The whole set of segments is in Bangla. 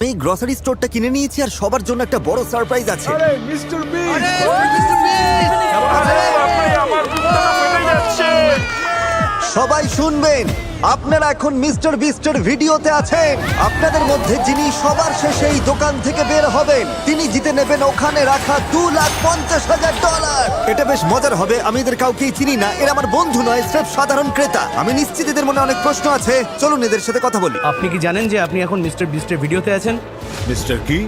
এই গ্রসারি স্টোরটা কিনে নিয়েছি আর সবার জন্য একটা বড় সারপ্রাইজ আছে। আরে মিস্টার বিস্ট আমার বুকটা ফেটে যাচ্ছে। সবাই শুনবেন, আপনারা এখন মিস্টার বিস্টের ভিডিওতে আছেন। আপনাদের মধ্যে যিনি সবার শেষে এই দোকান থেকে বের হবেন তিনি জিতে নেবেন ওখানে রাখা $2,50,000। এটা বেশ মজার হবে। আমি এদের কাউকেই চিনি না, এরা আমার বন্ধু নয়, স্রেফ সাধারণ ক্রেতা। আমি নিশ্চিত এদের মনে অনেক প্রশ্ন আছে। চলুন এদের সাথে কথা বলি। আপনি কি জানেন যে আপনি এখন মিস্টার বিস্টের ভিডিওতে আছেন? মিস্টার কি?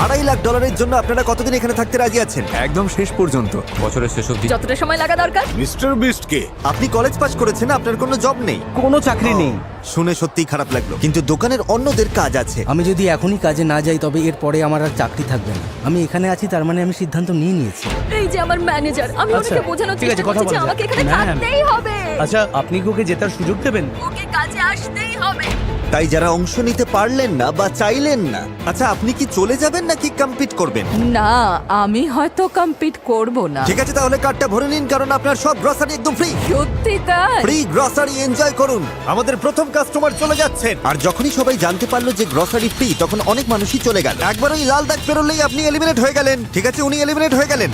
$2.5 লাখ জন্য আপনারা কতদিন এখানে থাকতে রাজি আছেন? একদম শেষ পর্যন্ত। বছরের শেষ অবধি। যতটা সময় লাগা দরকার। মিস্টার বিস্ট কে? আপনি কলেজ পাস করেছেন, আপনার কোনো জব নেই। কোনো চাকরি নেই। শুনে সত্যিই খারাপ লাগলো, কিন্তু দোকানের অন্যদের কাজ আছে। আমি যদি এখনই কাজে না যাই তবে এর পরে আমার আর চাকরি থাকবে না। আমি এখানে আছি তার মানে আমি সিদ্ধান্ত নিয়ে নিয়েছি। এই যে আমার ম্যানেজার, আমি আচ্ছা, ওকে বোঝানোর ঠিক আছে, চেষ্টা কথা করছি যে বলা আমাকে যাক। এখানে ম্যাম। থাকতেই হবে। আচ্ছা, আপনি কি ওকে জেতার সুযোগ দেবেন? ওকে কাজে আসতেই হবে। তাই যারা অংশ নিতে পারলেন না বা চাইলেন না, আচ্ছা আপনি কি চলে যাবেন নাকি কম্পিট করবেন? না, আমি হয়তো কম্পিট করব না। ঠিক আছে, তাহলে কার্ডটা ভরে নিন, কারণ আপনার সব গ্রসারি একদম ফ্রি। সত্যি তাই? ফ্রি গ্রসারি এনজয় করুন। আমাদের প্রথম কাস্টমার চলে যাচ্ছেন। আর যখনই সবাই জানতে পারলো যে গ্রসারি ফ্রি, তখন অনেক মানুষই চলে গেল। একবার ওই লাল দাগ পেরোলেই আপনি এলিমিনেট হয়ে গেলেন। ঠিক আছে, উনি এলিমিনেট হয়ে গেলেন।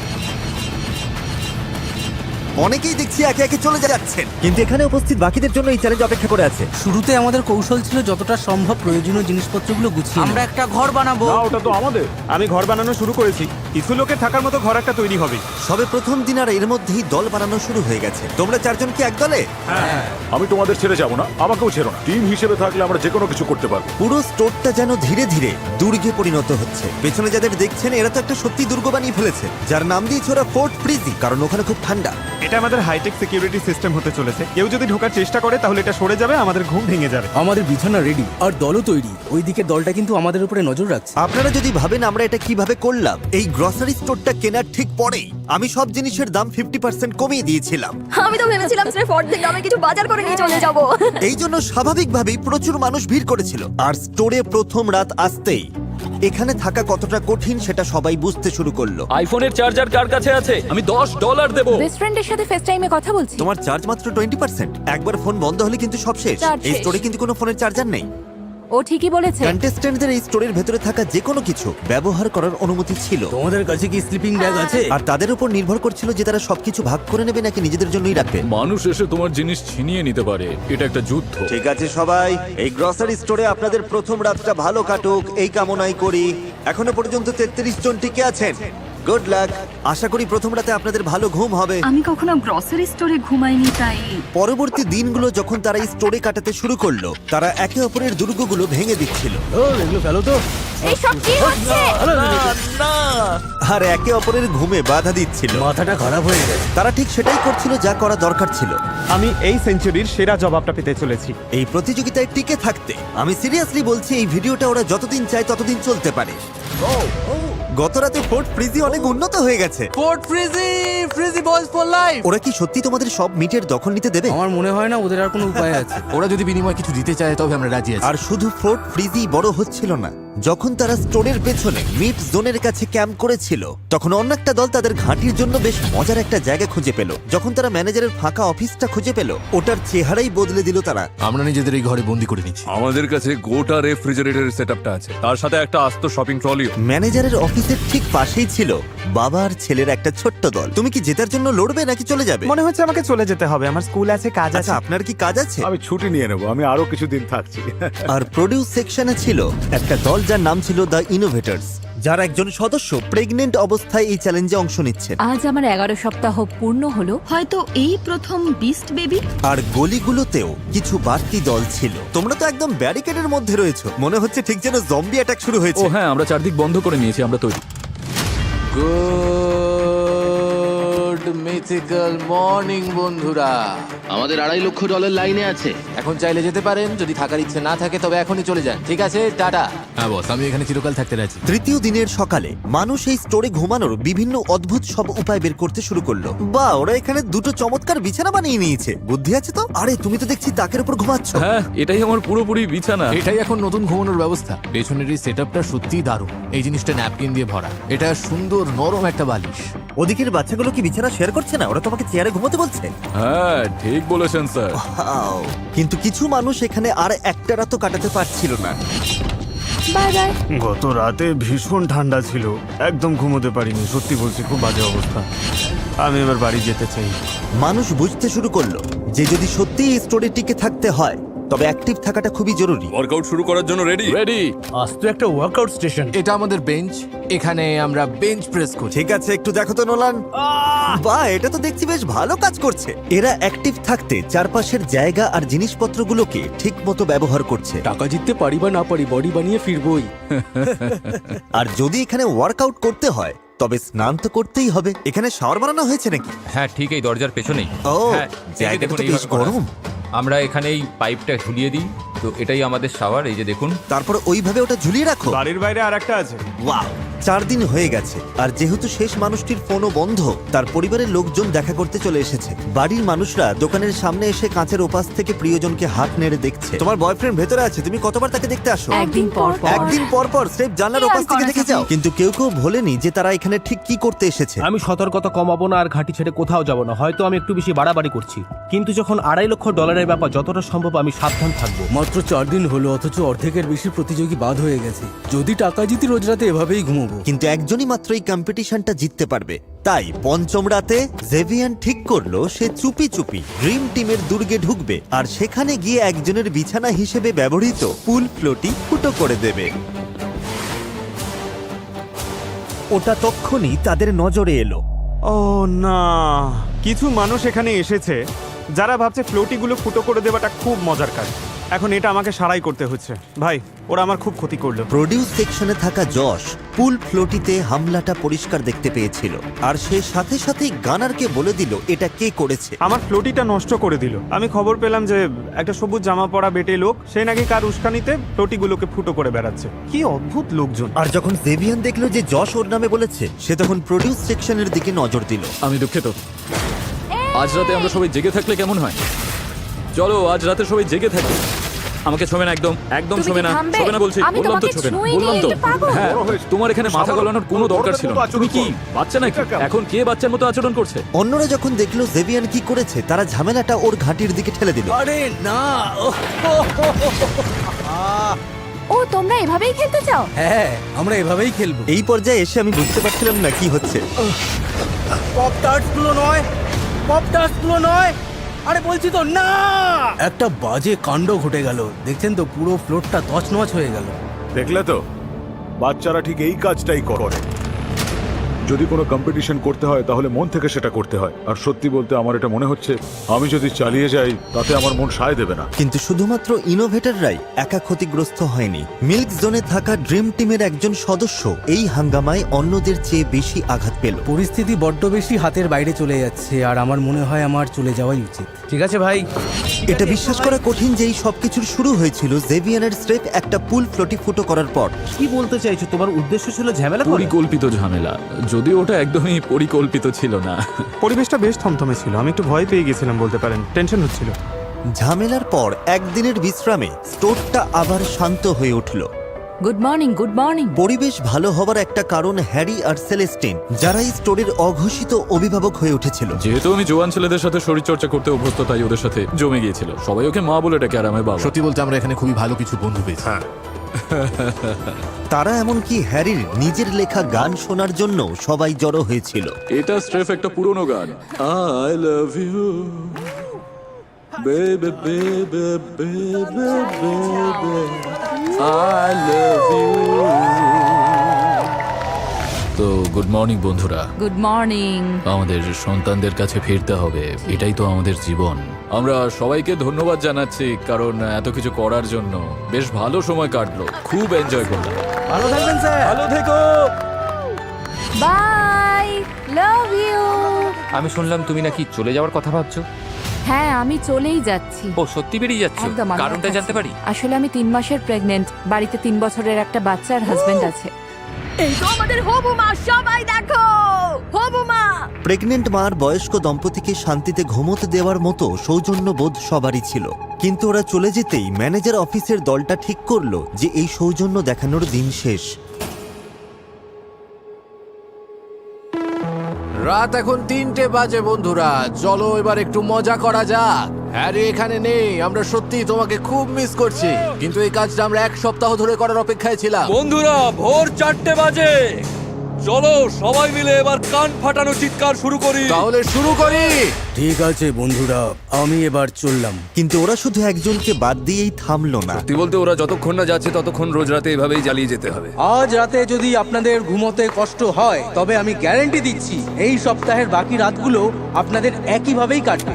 অনেকেই দেখছি একে একে চলে যাচ্ছেন, কিন্তু এখানে উপস্থিত বাকিদের জন্য এই চ্যালেঞ্জ অপেক্ষা করে আছে। শুরুতে আমাদের কৌশল ছিল যতটা সম্ভব প্রয়োজনীয় জিনিসপত্রগুলো গুছিয়ে আমরা একটা ঘর বানাবো। না, ওটা তো আমাদের। আমি ঘর বানানো শুরু করেছি, কিছু লোকের থাকার মতো ঘর একটা তৈরি হবে। সবে প্রথম দিন আর এর মধ্যেই দল বানানো শুরু হয়ে গেছে। তোমরা চারজন কি এক দলে? আমি তোমাদের ছেড়ে যাব না, আমাকেও ছেড়ো না। টিম হিসেবে থাকলে আমরা যে কোনো কিছু করতে পারবো। পুরো স্টোরটা যেন ধীরে ধীরে দুর্গে পরিণত হচ্ছে। পেছনে যাদের দেখছেন এরা তো একটা সত্যি দুর্গ বানিয়ে ফেলেছে, যার নাম দিয়েছে ওরা ফোর্ট ফ্রিজি, কারণ ওখানে খুব ঠান্ডা। এটা আমাদের হাইটেক সিকিউরিটি সিস্টেম হতে চলেছে। কেউ যদি ঢোকার চেষ্টা করে তাহলে এটা সরে যাবে, আমাদের ঘুম ভেঙে যাবে। আমাদের বিছানা রেডি আর দলও তৈরি। ওই দিকের দলটা কিন্তু আমাদের উপরে নজর রাখছে। আপনারা যদি ভাবেন আমরা এটা কিভাবে করলাম, এই গ্রসারি স্টোরটা কেনার ঠিক পরেই আমি সব জিনিসের দাম 50% কমিয়ে দিয়েছিলাম। আমি তো ভেবেছিলাম স্রেফ অর্ধেক দামে কিছু বাজার করে নিয়ে চলে যাব। এই জন্য স্বাভাবিকভাবেই প্রচুর মানুষ ভিড় করেছিল। আর স্টোরে প্রথম রাত আসতেই এখানে থাকা কতটা কঠিন সেটা সবাই বুঝতে শুরু করলো। আইফোনের চার্জার কার কাছে আছে? আমি $10 দেব। বেস্ট ফ্রেন্ডের সাথে ফেস টাইমে কথা বলছি। তোমার চার্জ মাত্র 20%। একবার ফোন বন্ধ হলে কিন্তু সব শেষ। চার্জ এই শেষ। স্টোরে কিন্তু কোনো ফোনের চার্জার নেই। ও ঠিকই বলেছে। কন্টেস্ট্যান্টদের এই স্টোরের ভেতরে থাকা যে কোনো কিছু ব্যবহার করার অনুমতি ছিল, তোমাদের কাছে কি স্লিপিং ব্যাগ আছে? আর তাদের উপর নির্ভর করছিল যে তারা সবকিছু ভাগ করে নেবে নাকি নিজেদের জন্যই রাখবে। মানুষ এসে তোমার জিনিস ছিনিয়ে নিতে পারে, এটা একটা যুদ্ধ। ঠিক আছে সবাই, এই গ্রসারি স্টোরে আপনাদের প্রথম রাতটা ভালো কাটুক এই কামনাই করি। এখনো পর্যন্ত 33 জন টিকে আছেন। Good luck. আশা করি প্রথম রাতে আপনাদের ভালো ঘুম হবে। আমি কখনো গ্রসারি স্টোরে ঘুমাইনি, তাই পরবর্তী দিনগুলো যখন তারা এই স্টোরে কাটাতে শুরু করলো, তারা একে অপরের দুর্গগুলো ভেঙে দিচ্ছিল ও এগুলো ফেলো তো। এইসব কি হচ্ছে? আর একে অপরের ঘুমে বাধা দিচ্ছিল। মাথাটা খারাপ হয়ে গেছে। তারা ঠিক সেটাই করছিল যা করা দরকার ছিল। আমি এই সেঞ্চুরির সেরা জবাবটা পেতে চলেছি। এই প্রতিযোগিতায় টিকে থাকতে আমি সিরিয়াসলি বলছি, এই ভিডিওটা ওরা যতদিন চায় ততদিন চলতে পারে। গত রাতে ফোর্ট ফ্রিজি অনেক উন্নত হয়ে গেছে। ফোর্ট ফ্রিজি, ফ্রিজি বলস ফর লাইফ। ওরা কি সত্যি তোমাদের সব মিটের দখল নিতে দেবে? আমার মনে হয় না ওদের আর কোনো উপায় আছে। ওরা যদি বিনিময়ে কিছু দিতে চায় তবে আমরা রাজি আছি। আর শুধু ফোর্ট ফ্রিজি বড় হচ্ছিল না, যখন তারা স্টোরের পেছনে মিট জোনের কাছে ক্যাম্প করেছিল, তখন অন্য একটা দল তাদের ঘাঁটির জন্য বেশ মজার একটা জায়গা খুঁজে পেল। যখন তারা ম্যানেজারের ফাঁকা অফিসটা খুঁজে পেল, ওটার চেহারাই বদলে দিল তারা। আমরা নিজেদের এই ঘরে বন্দি করে নিচ্ছি। আমাদের কাছে গোটা রেফ্রিজারেটর সেটআপটা আছে, তার সাথে একটা আস্ত শপিং ট্রলিও। ম্যানেজারের অফিসের ঠিক পাশেই ছিল বাবা আর ছেলের একটা ছোট্ট দল। তুমি কি জেতার জন্য লড়বে নাকি চলে যাবে? মনে হচ্ছে আমাকে চলে যেতে হবে, আমার স্কুল আছে, কাজ আছে। আচ্ছা, আপনার কি কাজ আছে? আমি ছুটি নিয়ে নেবো, আমি আরো কিছুদিন থাকছি। আর প্রোডিউস সেকশনে ছিল একটা দল যার নাম ছিল দ্য ইনোভেটরস, যার একজন সদস্য প্রেগনেন্ট অবস্থায় এই চ্যালেঞ্জে অংশ নিচ্ছেন। আজ আমার 11 সপ্তাহ পূর্ণ হলো। হয়তো এই প্রথম বিস্ট বেবি। আর গলিগুলোতেও কিছু বাড়তি দল ছিল। তোমরা তো একদম ব্যারিকেডের মধ্যে রয়েছো, মনে হচ্ছে ঠিক যেন জম্বি অ্যাটাক শুরু ও হয়েছে। হ্যাঁ, আমরা চারদিক বন্ধ করে নিয়েছি, আমরা তৈরি। গুড মিথিক্যাল মর্নিং বন্ধুরা। আমাদের $2.5 লাখ লাইনে আছে। এখন চাইলে যেতে পারেন, যদি থাকার ইচ্ছে না থাকে তবে এখনই চলে যান। ঠিক আছে, টাটা। হ্যাঁ বস, আমি এখানে চিরকাল থাকতে রাজি। তৃতীয় দিনের সকালে মানুষ এই স্টোরে ঘুমানোর বিভিন্ন অদ্ভুত সব উপায় বের করতে শুরু করলো। বা ওরা এখানে দুটো চমৎকার বিছানা বানিয়ে নিয়েছে। বুদ্ধি আছে তো? আরে তুমি তো দেখছি তাকের উপর ঘুমাচ্ছ। হ্যাঁ, এটাই আমার পুরোপুরি বিছানা। এটাই এখন নতুন ঘুমানোর ব্যবস্থা। পেছনের এই সেটআপটা সত্যিই দারুণ। এই জিনিসটা ন্যাপকিন দিয়ে ভরা। এটা সুন্দর নরম একটা বালিশ। ওদিকের বাচ্চাগুলো কি বিছানা শেয়ার করছে না? ওরা তোমাকে চেয়ারে ঘুমোতে বলছে। হ্যাঁ, ঠিক বলেছেন স্যার। কিন্তু কিছু মানুষ এখানে আর একটা রাতও কাটাতে পারছিল না। Bye bye. গত রাতে ভীষণ ঠান্ডা ছিল, একদম ঘুমোতে পারিনি, সত্যি বলছি খুব বাজে অবস্থা। আমি এবার বাড়ি যেতে চাই। মানুষ বুঝতে শুরু করলো যে যদি সত্যি এই স্টোরে টিকে থাকতে হয় তবে অ্যাক্টিভ থাকাটা খুবই জরুরি। ওয়ার্কআউট শুরু করার জন্য রেডি? রেডি। আজ তো একটা ওয়ার্কআউট স্টেশন। এটা আমাদের বেঞ্চ, এখানে আমরা বেঞ্চ প্রেস করি। ঠিক আছে, একটু দেখো তো নোলান। বাহ, এটা তো দেখছি বেশ ভালো কাজ করছে। এরা অ্যাক্টিভ থাকতে চারপাশের জায়গা আর জিনিসপত্রগুলোকে ঠিক মতো ব্যবহার করছে। টাকা জিততে পারি বা না পারি, বডি বানিয়ে ফিরবই। আর যদি এখানে ওয়ার্কআউট করতে হয় তবে স্নান তো করতেই হবে। এখানে শাওয়ার বানানো হয়েছে নাকি? হ্যাঁ ঠিক এই দরজার পেছনেই। ও, হ্যাঁ, জায়গাটা দেখুন তো বেশ এইভাবে করা। গরম। আমরা এখানে এই পাইপটা ঝুলিয়ে দিই, তো এটাই আমাদের শাওয়ার। এই যে দেখুন। তারপর ওইভাবে ওটা ঝুলিয়ে রাখো। বাড়ির বাইরে আর একটা আছে। ওয়াও, 4 দিন হয়ে গেছে আর যেহেতু শেষ মানুষটির ফোনও বন্ধ, তার পরিবারের লোকজন দেখা করতে চলে এসেছে। বাড়ির মানুষরা দোকানের সামনে এসে কাঁচের ওপাশ থেকে প্রিয়জনকে হাত নেড়ে দেখছে। তোমার বয়ফ্রেন্ড ভেতরে আছে, তুমি কতবার তাকে দেখতে আসো? একদিন পর পর। একদিন পর পর স্রেফ জানলার ওপাশ থেকে দেখে যাও। কিন্তু কেউ কেউ ভোলেনি যে তারা এখানে ঠিক কি করতে এসেছে। আমি সতর্কতা কমাবো না আর ঘাঁটি ছেড়ে কোথাও যাব না। হয়তো আমি একটু বেশি বাড়াবাড়ি করছি, কিন্তু যখন $2.5 লক্ষ ব্যাপার, যতটা সম্ভব আমি সাবধান থাকবো। মাত্র 4 দিন হলো, অথচ অর্ধেকের বেশি প্রতিযোগী বাদ হয়ে গেছে। যদি টাকা জিতি রোজ রাতে এভাবেই ঘুমোবো। কিন্তু একজনই মাত্র এই কম্পিটিশনটা জিততে পারবে। তাই পঞ্চম রাতে জেভিয়ান ঠিক করলো সে চুপি চুপি ড্রিম টিমের দুর্গে ঢুকবে আর সেখানে গিয়ে একজনের বিছানা হিসেবে ব্যবহৃত পুল ফ্লোটি ফুটো করে দেবে। ওটা তক্ষুনি তাদের নজরে এলো। ও না, কিছু মানুষ এখানে এসেছে যারা ভাবছে ফ্লোটিগুলো ফুটো করে দেওয়াটা খুব মজার কাজ। এখন এটা আমাকে সারাই করতে হচ্ছে। ভাই, ওরা আমার খুব ক্ষতি করলো। প্রোডিউস সেকশনে থাকা যশ পুল ফ্লোটিতে হামলাটা পরিষ্কার দেখতে পেয়েছিল আর সে সাথে সাথেই গানারকে বলে দিল এটা কে করেছে। আমার ফ্লোটিটা নষ্ট করে দিল। আমি খবর পেলাম যে একটা সবুজ জামা পরা বেটে লোক, সে নাকি কার উস্কানিতে ফ্লোটিগুলোকে ফুটো করে বেড়াচ্ছে। কি অদ্ভুত লোকজন। আর যখন জেভিয়ান দেখলো যে যশ ওর নামে বলেছে, সে তখন প্রোডিউস সেকশনের দিকে নজর দিল। আমি দুঃখিত। আজ রাতে আমরা সবাই জেগে থাকলে কেমন হয়? চলো আজ রাতে সবাই জেগে থাকি। আমাকে ছোবে না, একদম একদম তুমি কি ছোবে না, থামবে? ছোবে না বলছি। আমি বললাম তো তোমাকে ছোবে না, ছুঁইনি, বললাম তো। এটা পাগল। হ্যাঁ, তোমার এখানে মাথা গলানোর কোনো দরকার ছিল না। তুমি কি বাচ্চা নাকি? এখন কে বাচ্চার মতো আচরণ করছে? অন্যরা যখন দেখলো জেভিয়ান কি করেছে, তারা ঝামেলাটা ওর ঘাটির দিকে ঠেলে দিল। আরে না, ও, তোমরা এভাবেই খেলতে চাও? হ্যাঁ আমরা এভাবেই খেলবো। এই পর্যায়ে এসে আমি বুঝতে পারছিলাম না কি হচ্ছে। পপ টার্টস গুলো নয়, পপ টার্টস গুলো নয়। আরে বলছি তো না। একটা বাজে কাণ্ড ঘটে গেল। দেখছেন তো, পুরো ফ্লোরটা তছনছ হয়ে গেল। দেখলে তো, বাচ্চারা ঠিক এই কাজটাই করে। যদি কোনো কম্পিটিশন করতে হয় তাহলে মন থেকে সেটা করতে হয়। আর সত্যি বলতে আমার এটা মনে হচ্ছে আমি যদি চালিয়ে যাই তাতে আমার মন সায় দেবে না। কিন্তু শুধুমাত্র ইনোভেটররাই একা ক্ষতিগ্রস্ত হয়নি। মিল্ক জোনে থাকা ড্রিম টিমের একজন সদস্য এই হাঙ্গামায় অন্যদের চেয়ে বেশি আঘাত পেল। পরিস্থিতি বড্ড বেশি হাতের বাইরে চলে যাচ্ছে আর আমার মনে হয় আমার চলে যাওয়াই উচিত। ঠিক আছে ভাই। এটা বিশ্বাস করা কঠিন যে এই সবকিছুর শুরু হয়েছিল জেভিয়ানের স্রেফ একটা পুল ফ্লোটি ফুটো করার পর। কি বলতে চাইছো? তোমার উদ্দেশ্য ছিল ঝামেলা করা? পরিকল্পিত ঝামেলা, যদিও ওটা একদমই পরিকল্পিত ছিল না। পরিবেশটা বেশ থমথমে ছিল। আমি একটু ভয় পেয়ে গেছিলাম বলতে পারেন, টেনশন হচ্ছিল। ঝামেলার পর একদিনের বিশ্রামে স্টোরটা আবার শান্ত হয়ে উঠল। Good morning, good morning. পরিবেশ ভালো হবার একটা কারণ হ্যারি আর সেলেস্টিন, যারা এই স্টোরের অঘোষিত অভিভাবক হয়ে উঠেছিল। যেহেতু আমি জোয়ান ছেলেদের সাথে শরীর চর্চা করতে অভ্যস্ত, তাই ওদের সাথে জমে গিয়েছিল। সবাই ওকে মা বলে ডাকে আর আমি বাবা। সত্যি বলতে আমরা এখানে খুবই ভালো কিছু বন্ধু পেয়েছি। তারা এমনকি হ্যারির নিজের লেখা গান শোনার জন্য সবাই জড়ো হয়েছিল। এটা স্রেফ একটা পুরনো গান। I love you baby baby baby baby I love you. তো গুড মর্নিং বন্ধুরা। Good morning. আমাদের সন্তানদের কাছে ফিরতে হবে, এটাই তো আমাদের জীবন। আমরা সবাইকে ধন্যবাদ জানাচ্ছি কারণ এত কিছু করার জন্য। বেশ ভালো সময় কাটলো, খুব এনজয় করলাম। ভালো থাকবেন স্যার। ভালো থেকো। Bye, love you. আমি শুনলাম তুমি নাকি চলে যাওয়ার কথা ভাবছো। হ্যাঁ, আমি চলেই যাচ্ছি। ও সত্যি বেরিয়ে যাচ্ছ? একদম। আমি কারণটা আর জানতে থাকছি পারি? না। আসলে আমি 3 মাসের প্রেগনেন্ট। বাড়িতে 3 বছরের একটা বাচ্চা আর হাজবেন্ড আছে। এই তো আমাদের হবু মা, সবাই দেখো, হবু মা। প্রেগনেন্ট মার বয়স্ক দম্পতিকে শান্তিতে ঘুমোতে দেওয়ার মতো সৌজন্যবোধ সবারই ছিল, কিন্তু ওরা চলে যেতেই ম্যানেজার অফিসের দলটা ঠিক করলো যে এই সৌজন্য দেখানোর দিন শেষ। রাত এখন 3টে বাজে বন্ধুরা, চলো এবার একটু মজা করা যাক। হ্যারি এখানে নেই, আমরা সত্যি তোমাকে খুব মিস করছি, কিন্তু এই কাজটা আমরা 1 সপ্তাহ ধরে করার অপেক্ষায় ছিলাম। বন্ধুরা ভোর 4টে বাজে, চলো সবাই মিলে এবার কান ফাটানো চিৎকার শুরু করি। তাহলে শুরু করি। ঠিক আছে বন্ধুরা, আমি এবার চললাম। কিন্তু ওরা শুধু একজনকে বাদ দিয়েই থামলো না। সত্যি বলতে ওরা যতক্ষণ না যাচ্ছে ততক্ষণ রোজ রাতে এভাবেই জ্বালিয়ে যেতে হবে। আজ রাতে যদি আপনাদের ঘুমোতে কষ্ট হয়, তবে আমি গ্যারান্টি দিচ্ছি এই সপ্তাহের বাকি রাতগুলো আপনাদের একইভাবেই কাটবে।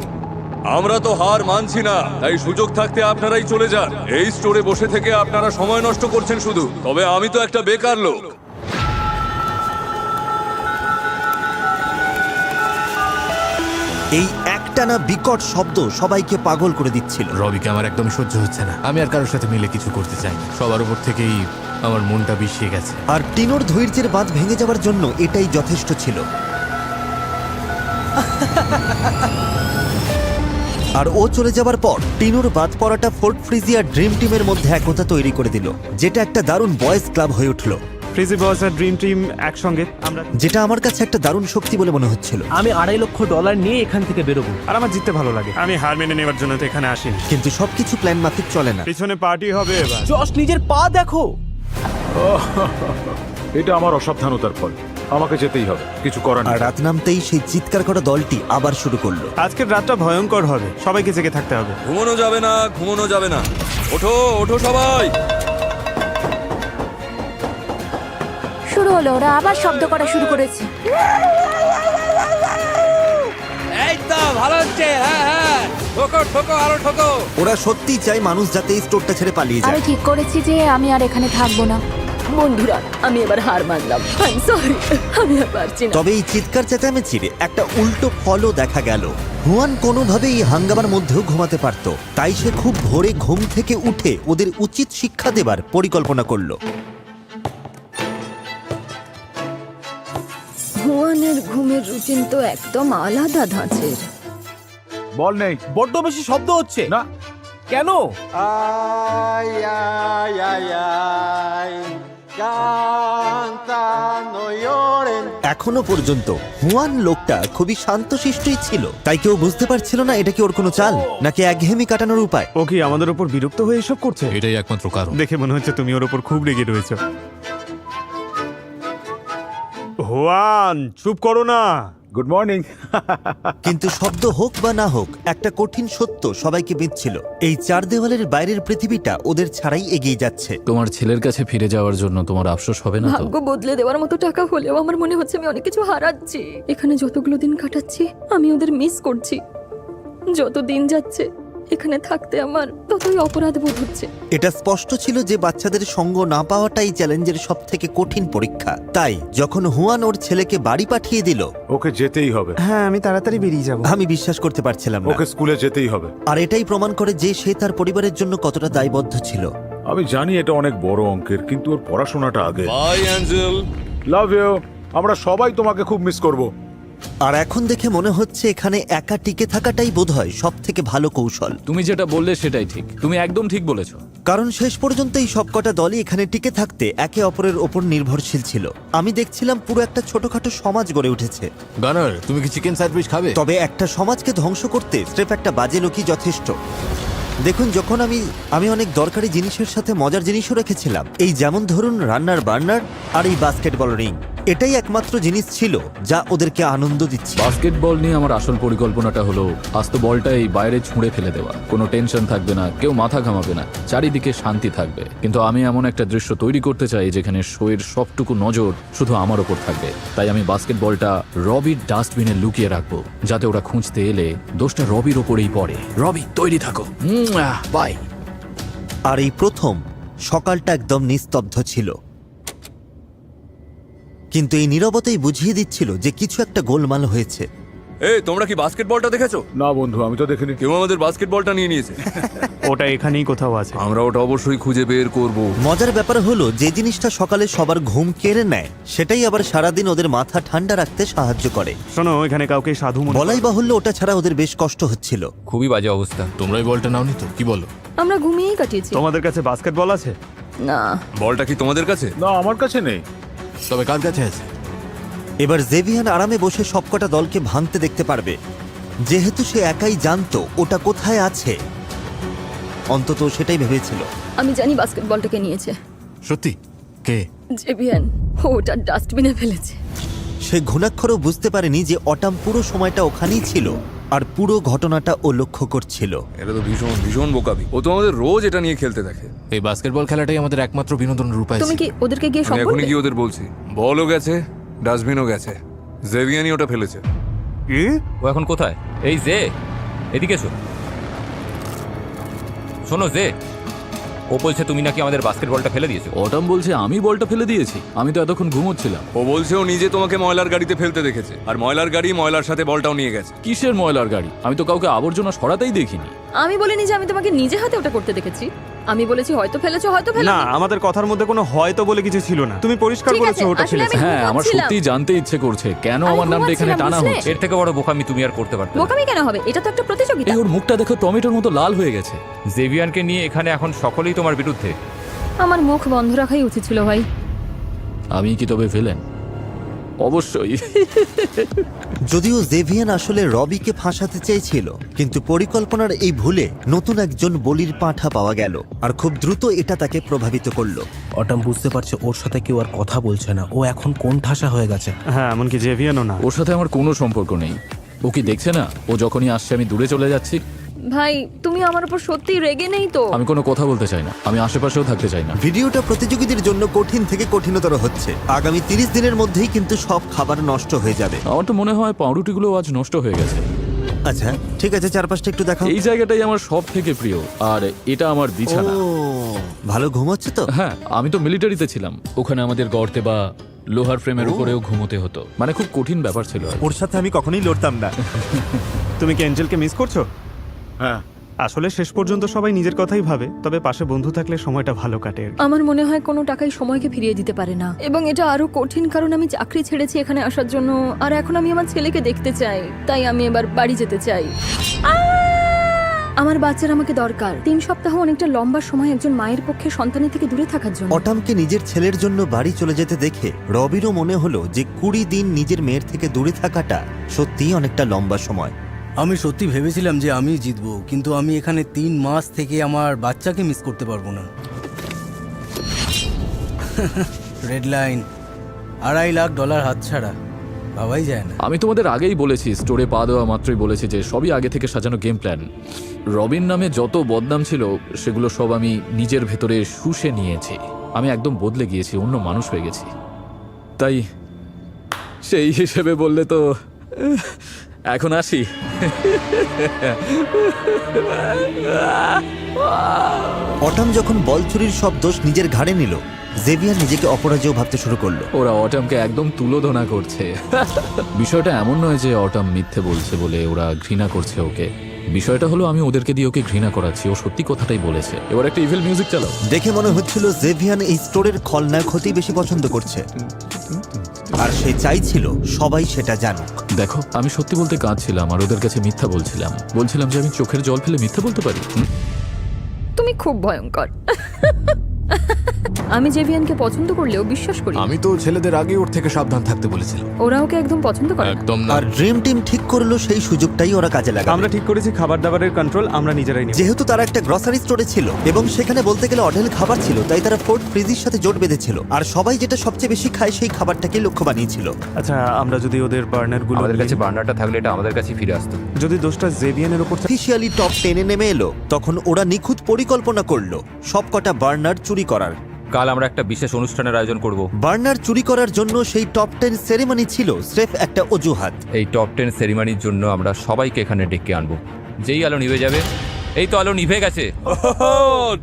আমরা তো হার মানছি না, তাই সুযোগ থাকতে আপনারাই চলে যান। এই স্টোরে বসে থেকে আপনারা সময় নষ্ট করছেন শুধু। তবে আমি তো একটা বেকার লোক। এই একটানা বিকট শব্দ সবাইকে পাগল করে দিচ্ছিল। রবিকে আমার একদম সহ্য হচ্ছে না। আমি আর কারোর সাথে মিলে কিছু করতে চাই না। সবার উপর থেকেই আমার মনটা বিষিয়ে গেছে। আর টিনোর ধৈর্যের বাঁধ ভেঙে যাওয়ার জন্য এটাই যথেষ্ট ছিল। আর ও চলে যাবার পর টিনোর বাদ পড়াটা ফোর্ট ফ্রিজিয়ার ড্রিম টিমের মধ্যে একতা তৈরি করে দিল, যেটা একটা দারুণ বয়েজ ক্লাব হয়ে উঠলো। ফ্রিজি বস আর ড্রিম টিম একসঙ্গে আমরা, যেটা আমার কাছে একটা দারুণ শক্তি বলে মনে হচ্ছিল। আমি $2.5 লাখ নিয়ে এখান থেকে বেরোবো। আর আমার জিততে ভালো লাগে। আমি হার মেনে নেওয়ার জন্য তো এখানে আসিনি। কিন্তু সবকিছু প্ল্যান মাফিক চলে না। পিছনে পার্টি হবে এবার। জশ নিজের পা দেখো। এটা আমার অসাবধানতার ফল, আমাকে যেতেই হবে, কিছু করার আর নেই। রাত নামতেই সেই চিৎকার করা দলটি আবার শুরু করলো। আজকের রাতটা ভয়ঙ্কর হবে, সবাইকে জেগে থাকতে হবে। ঘুমানো যাবে না, ঘুমানো যাবে না। ওঠো ওঠো সবাই। শুরু হলো, ওরা আবার শব্দ করা শুরু করেছে। এই তো ভালো হচ্ছে, হ্যাঁ হ্যাঁ, ঠোকো ঠোকো আরো ঠোকো। ওরা সত্যিই চায় মানুষ যাতে এই স্টোরটা ছেড়ে পালিয়ে আমি যায়। ঠিক করেছি যে আমি আর এখানে থাকবো না। বন্ধুরা, আমি এবার হার মানলাম। সরি, আমি আর পারছি না। তবে এই চিৎকার চেঁচামেচিরে একটা উল্টো ফলও দেখা গেল। হুয়ান কোনোভাবেই এই হাঙ্গামার মধ্যেও ঘুমাতে পারত, তাই সে খুব ভোরে ঘুম থেকে উঠে ওদের উচিত শিক্ষা দেবার পরিকল্পনা করলো। হুয়ানের ঘুমের রুটিন তো একদম আলাদা ধাঁচের। বল নেই। বড্ড বেশি শব্দ হচ্ছে না। কেন? এখনো পর্যন্ত হুয়ান লোকটা খুবই শান্তশিষ্টই ছিল, তাই কেউ বুঝতে পারছিল না এটা কি ওর কোনো চাল নাকি একঘেয়েমি কাটানোর উপায়। ও কি আমাদের উপর বিরক্ত হয়ে এসব করছে? এটাই একমাত্র কারণ। দেখে মনে হচ্ছে তুমি ওর উপর খুব রেগে রয়েছো। হুয়ান, চুপ করো না। Good morning. কিন্তু শব্দ হোক বা না হোক, একটা কঠিন সত্য সবাইকে বিঁধছিল। এই 4 দেওয়ালের বাইরের পৃথিবীটা ওদের ছাড়াই এগিয়ে যাচ্ছে। তোমার ছেলের কাছে ফিরে যাওয়ার জন্য তোমার আফসোস হবে না তো? ভাগ্য বদলে দেওয়ার মতো টাকা হলেও আমার মনে হচ্ছে আমি অনেক কিছু হারাচ্ছি। এখানে যতগুলো দিন কাটাচ্ছি আমি ওদের মিস করছি। যত দিন যাচ্ছে এখানে থাকতে আমার ততই অপরাধ বোধ হচ্ছে। এটা স্পষ্ট ছিল যে বাচ্চাদের সঙ্গ না পাওয়াটাই চ্যালেঞ্জের সব থেকে কঠিন পরীক্ষা। তাই যখন হুয়ান ওর ছেলেকে বাড়ি পাঠিয়ে দিল, ওকে যেতেই হবে। হ্যাঁ, আমি তাড়াতাড়ি বেরিয়ে যাব। আমি বিশ্বাস করতে পারছিলাম না। ওকে স্কুলে যেতেই হবে। আর এটাই প্রমাণ করে যে সে তার পরিবারের জন্য কতটা দায়বদ্ধ ছিল। আমি জানি এটা অনেক বড় অঙ্কের, কিন্তু ওর পড়াশোনাটা আগে। Bye angel. Love you. আমরা সবাই তোমাকে খুব মিস করব। আর এখন দেখে মনে হচ্ছে এখানে একা টিকে থাকাটাই বোধহয় সব থেকে ভালো কৌশল। তুমি যেটা বললে সেটাই ঠিক, তুমি একদম ঠিক বলেছো। কারণ শেষ পর্যন্ত এই সবকটা দলই এখানে টিকে থাকতে একে অপরের ওপর নির্ভরশীল ছিল। আমি দেখছিলাম পুরো একটা ছোটখাটো সমাজ গড়ে উঠেছে। গানার, তুমি কি চিকেন স্যান্ডউইচ খাবে? তবে একটা সমাজকে ধ্বংস করতে স্রেফ একটা বাজে লোকই যথেষ্ট। দেখুন, যখন আমি অনেক দরকারি জিনিসের সাথে মজার জিনিসও রেখেছিলাম, এই যেমন ধরুন রান্নার বার্নার আর এই বাস্কেটবল রিং। এটাই একমাত্র জিনিস ছিল যা ওদেরকে আনন্দ দিচ্ছে। বাস্কেটবল নিয়ে আমার আসল পরিকল্পনাটা হলো আস্ত বলটা এই বাইরে ছুঁড়ে ফেলে দেওয়া। কোনো টেনশন থাকবে না, কেউ মাথা ঘামাবে না, চারিদিকে শান্তি থাকবে। কিন্তু আমি এমন একটা দৃশ্য তৈরি করতে চাই যেখানে শোয়ের সবটুকু নজর শুধু আমার ওপর থাকবে। তাই আমি বাস্কেটবলটা রবির ডাস্টবিনে লুকিয়ে রাখবো, যাতে ওরা খুঁজতে এলে দোষটা রবির ওপরেই পড়ে। রবি, তৈরি থাকো। বাই। আর এই প্রথম সকালটা একদম নিস্তব্ধ ছিল, কিন্তু এই নীরবতাই বুঝিয়ে দিচ্ছিল যে কিছু একটা গোলমাল হয়েছে। এই, তোমরা কি বাস্কেটবলটা দেখেছো? না বন্ধু, আমি তো দেখিনি। কেউ আমাদের বাস্কেটবলটা নিয়ে নিয়েছে। ওটা এখানেই কোথাও আছে। আমরা ওটা অবশ্যই খুঁজে বের করব। মজার ব্যাপার হলো যে জিনিসটা সকালে সবার ঘুম কেড়ে নেয়, সেটাই আবার সারাদিন ওদের মাথা ঠান্ডা রাখতে সাহায্য করে। শোনো, এখানে কাউকে সাধু মনে বলাই বাহুল্য ওটা ছাড়া ওদের বেশ কষ্ট হচ্ছিল। খুবই বাজে অবস্থা। তোমরা এই বলটা নাওনি তো? কি বলো? আমরা ঘুমিয়েই কাটিয়েছি। তোমাদের কাছে বাস্কেটবল আছে? না, বলটা কি তোমাদের কাছে? না, আমার কাছে নেই। তবে কার কাছে আছে? এবার জেভিয়ান আরামে বসে সবকটা দলকে ভাঙতে দেখতে পারবে, যেহেতু সে একাই জানতো ওটা কোথায় আছে। অন্তত সেটাই ভেবেছিল। আমি জানি বাস্কেটবলটাকে নিয়েছে সত্যি? কে? জেভিয়ান। ও ওটা ডাস্টবিনে ফেলেছে। সে ঘুণাক্ষরও বুঝতে পারেনি যে অটাম পুরো সময়টা ওখানেই ছিল আর পুরো ঘটনাটা ও লক্ষ্য করছিল। এটা তো ভীষণ ভীষণ বোকামি। ও তো আমাদের রোজ এটা নিয়ে খেলতে দেখে। এই বাস্কেটবল খেলাটাই আমাদের একমাত্র বিনোদনের উপায়। তুমি কি ওদেরকে গিয়ে সব আমি এখনই বলবে? গিয়ে ওদের বলছি, বলও গেছে, ডাস্টবিনও গেছে, জেভিয়ানি ওটা ফেলেছে। কি? ও এখন কোথায়? এই জে, এদিকে এসো। শোনো জে, ও বলছে তুমি নাকি আমাদের বাস্কেটবলটা ফেলে দিয়েছো। অটাম বলছে আমি বলটা ফেলে দিয়েছি, আমি তো এতক্ষণ ঘুমোচ্ছিলাম। ও বলছে ও নিজে তোমাকে ময়লার গাড়িতে ফেলতে দেখেছে, আর ময়লার গাড়ি ময়লার সাথে বলটাও নিয়ে গেছে। কিসের ময়লার গাড়ি? আমি তো কাউকে আবর্জনা সরাতেই দেখিনি। আমি বলিনি যে আমি তোমাকে নিজে হাতে ওটা করতে দেখেছি। আমি বলেছি হয়তো ফেলেছো, হয়তো না, ফেলোনি। আমাদের কথার মধ্যে কোনো হয়তো বলে কিছু ছিল না। তুমি পরিষ্কার ঠিক আছে, বলেছো ওটা আসলে ফেলেছে। আমি হ্যাঁ, আমার ঘুমাচ্ছিলাম। সত্যিই জানতে ইচ্ছে করছে কেন আমি আমার নামটা এখানে ঘুমাচ্ছিলাম, টানা বুঝলে? হচ্ছে। এর থেকে বড় বোকামি তুমি আর করতে পারতে না। বোকামি কেন হবে? এটা তো একটা প্রতিযোগিতা। এই ওর মুখটা দেখো, টমেটোর মতো লাল হয়ে গেছে। জেভিয়ানকে নিয়ে এখানে এখন সকলেই তোমার বিরুদ্ধে। আমার মুখ বন্ধ রাখাই উচিত ছিল ভাই। আমি কি তবে ভিলেন? অবশ্যই। যদিও জেভিয়ান আসলে রবিকে ফাঁসাতে চেয়েছিল, কিন্তু পরিকল্পনার এই ভুলে নতুন একজন বলির পাঁঠা পাওয়া গেল, আর খুব দ্রুত এটা তাকে প্রভাবিত করলো। অটাম বুঝতে পারছে ওর সাথে কেউ আর কথা বলছে না। ও এখন কোন ঠাসা হয়ে গেছে। হ্যাঁ, এমনকি জেভিয়ানও না। ওর সাথে আমার কোনো সম্পর্ক নেই। ও কি দেখছে না ও যখনই আসছে আমি দূরে চলে যাচ্ছি? ভাই তুমি আমার উপর সত্যি রেগে নেই তো? আমি কোনো কথা বলতে চাই না, আমি আশেপাশেও থাকতে চাই না। ভিডিওটা প্রতিযোগীদের জন্য কঠিন থেকে কঠিনতর হচ্ছে। আগামী 30 দিনের মধ্যেই কিন্তু সব খাবার নষ্ট হয়ে যাবে। আমার তো মনে হয় পাউরুটিগুলো আজ নষ্ট হয়ে গেছে। আচ্ছা ঠিক আছে, চারপাশটা একটু দেখাও। এই জায়গাটাই আমার সব থেকে প্রিয়, আর এটা আমার বিছানা। ও, ভালো ঘুম হচ্ছে তো? হ্যাঁ, আমি তো মিলিটারিতে ছিলাম, ওখানে আমাদের গর্তে বা লোহার ফ্রেমের উপরেও ঘুমোতে হতো। মানে খুব কঠিন ব্যাপার ছিল। ওর সাথে আমি কখনোই লড়তাম না। তুমি কি অ্যাঞ্জেলকে মিস করছো? হ্যাঁ, আসলে শেষ পর্যন্ত সবাই নিজের কথাই ভাবে, তবে পাশে বন্ধু থাকলে সময়টা ভালো কাটে। আমার মনে হয় কোনো টাকাই সময়কে ফিরিয়ে দিতে পারে না, এবং এটা আরো কঠিন কারণ আমি চাকরি ছেড়েছি এখানে আসার জন্য, আর এখন আমি আমার ছেলেকে দেখতে চাই। তাই আমি এবার বাড়ি যেতে চাই। আমার বাচ্চার আমাকে দরকার। 3 সপ্তাহ অনেকটা লম্বা সময় একজন মায়ের পক্ষে সন্তানের থেকে দূরে থাকার জন্য। অটামকে নিজের ছেলের জন্য বাড়ি চলে যেতে দেখে রবিরও মনে হলো যে 20 দিন নিজের মেয়ের থেকে দূরে থাকাটা সত্যিই অনেকটা লম্বা সময়। আমি সত্যি ভেবেছিলাম যে আমি জিতবো, কিন্তু আমি এখানে 3 মাস থেকে আমার বাচ্চাকে মিস করতে পারবো না। রেড লাইন, $2.5 লাখ হাতছাড়া, ভাবাই যায় না। আমি তোমাদের আগেই বলেছি, স্টোরে পা দেওয়া মাত্রই বলেছি যে সবই আগে থেকে সাজানো গেম প্ল্যান। রবিন নামে যত বদনাম ছিল সেগুলো সব আমি নিজের ভেতরে শুষে নিয়েছি। আমি একদম বদলে গিয়েছি, অন্য মানুষ হয়ে গেছি। তাই সেই হিসেবে বললে তো এখন আসি। অটাম যখন বল চুরির সব দোষ নিজের ঘাড়ে নিল, জেভিয়ার নিজেকে অপরাজেয় ভাবতে শুরু করলো। ওরা অটামকে একদম তুলোধনা করছে। বিষয়টা এমন নয় যে অটাম মিথ্যে বলছে বলে ওরা ঘৃণা করছে ওকে। বিষয়টা হলো আমি ওদেরকে দিয়ে ওকে ঘৃণা করাচ্ছি। ও সত্যি কথাটাই বলেছে। এবার একটা ইভিল মিউজিক চালাও। দেখে মনে হচ্ছিল জেভিয়ান এই স্টোরের খলনায়ক হতেই বেশি পছন্দ করছে, আর সে চাইছিল সবাই সেটা জানুক। দেখো, আমি সত্যি বলতে কাঁদছিলাম আর ওদের কাছে মিথ্যা বলছিলাম যে আমি চোখের জল ফেলে মিথ্যা বলতে পারি। তুমি খুব ভয়ঙ্কর। আমি জেভিয়ানকে পছন্দ করলেও বিশ্বাস করি। আমি তো ছেলেদের আগে ওর থেকে সাবধান থাকতে বলেছিলাম। ওরা ওকে একদম পছন্দ করে না। একদম না। আর ড্রিম টিম ঠিক করলো সেই সুযোগটাই ওরা কাজে লাগাবে। আমরা ঠিক করেছি খাবার দাবারের কন্ট্রোল আমরা নিজেরাই নেব। যেহেতু তারা একটা গ্রসারি স্টোরে ছিল এবং সেখানে বলতে গেলে অঢেল খাবার ছিল, তাই তারা ফোর্ট ফ্রিজের সাথে জোট বেঁধেছিল, আর সবাই যেটা সবচেয়ে বেশি খায় সেই খাবারটাকে লক্ষ্য বানিয়েছিল। আচ্ছা, আমরা যদি ওদের বার্নারগুলো আমাদের কাছে বার্নারটা থাকলে এটা আমাদের কাছে ফিরে আসতো। যদি দোষটা জেভিয়ানের উপর অফিসিয়ালি টপ 10-এ নেমে এলো, তখন ওরা নিখুঁত পরিকল্পনা করলো সবকটা বার্নার চুরি করার। কাল আমরা একটা বিশেষ অনুষ্ঠানের আয়োজন করব। বার্নার চুরি করার জন্য সেই টপ 10 সেরেমনি ছিল স্রেফ একটা অজুহাত। এই টপ 10 সেরিমানির জন্য আমরা সবাইকে এখানে ডেকে আনবো। যেই আলো নিভে যাবে, এই তো আলো নিভে গেছে।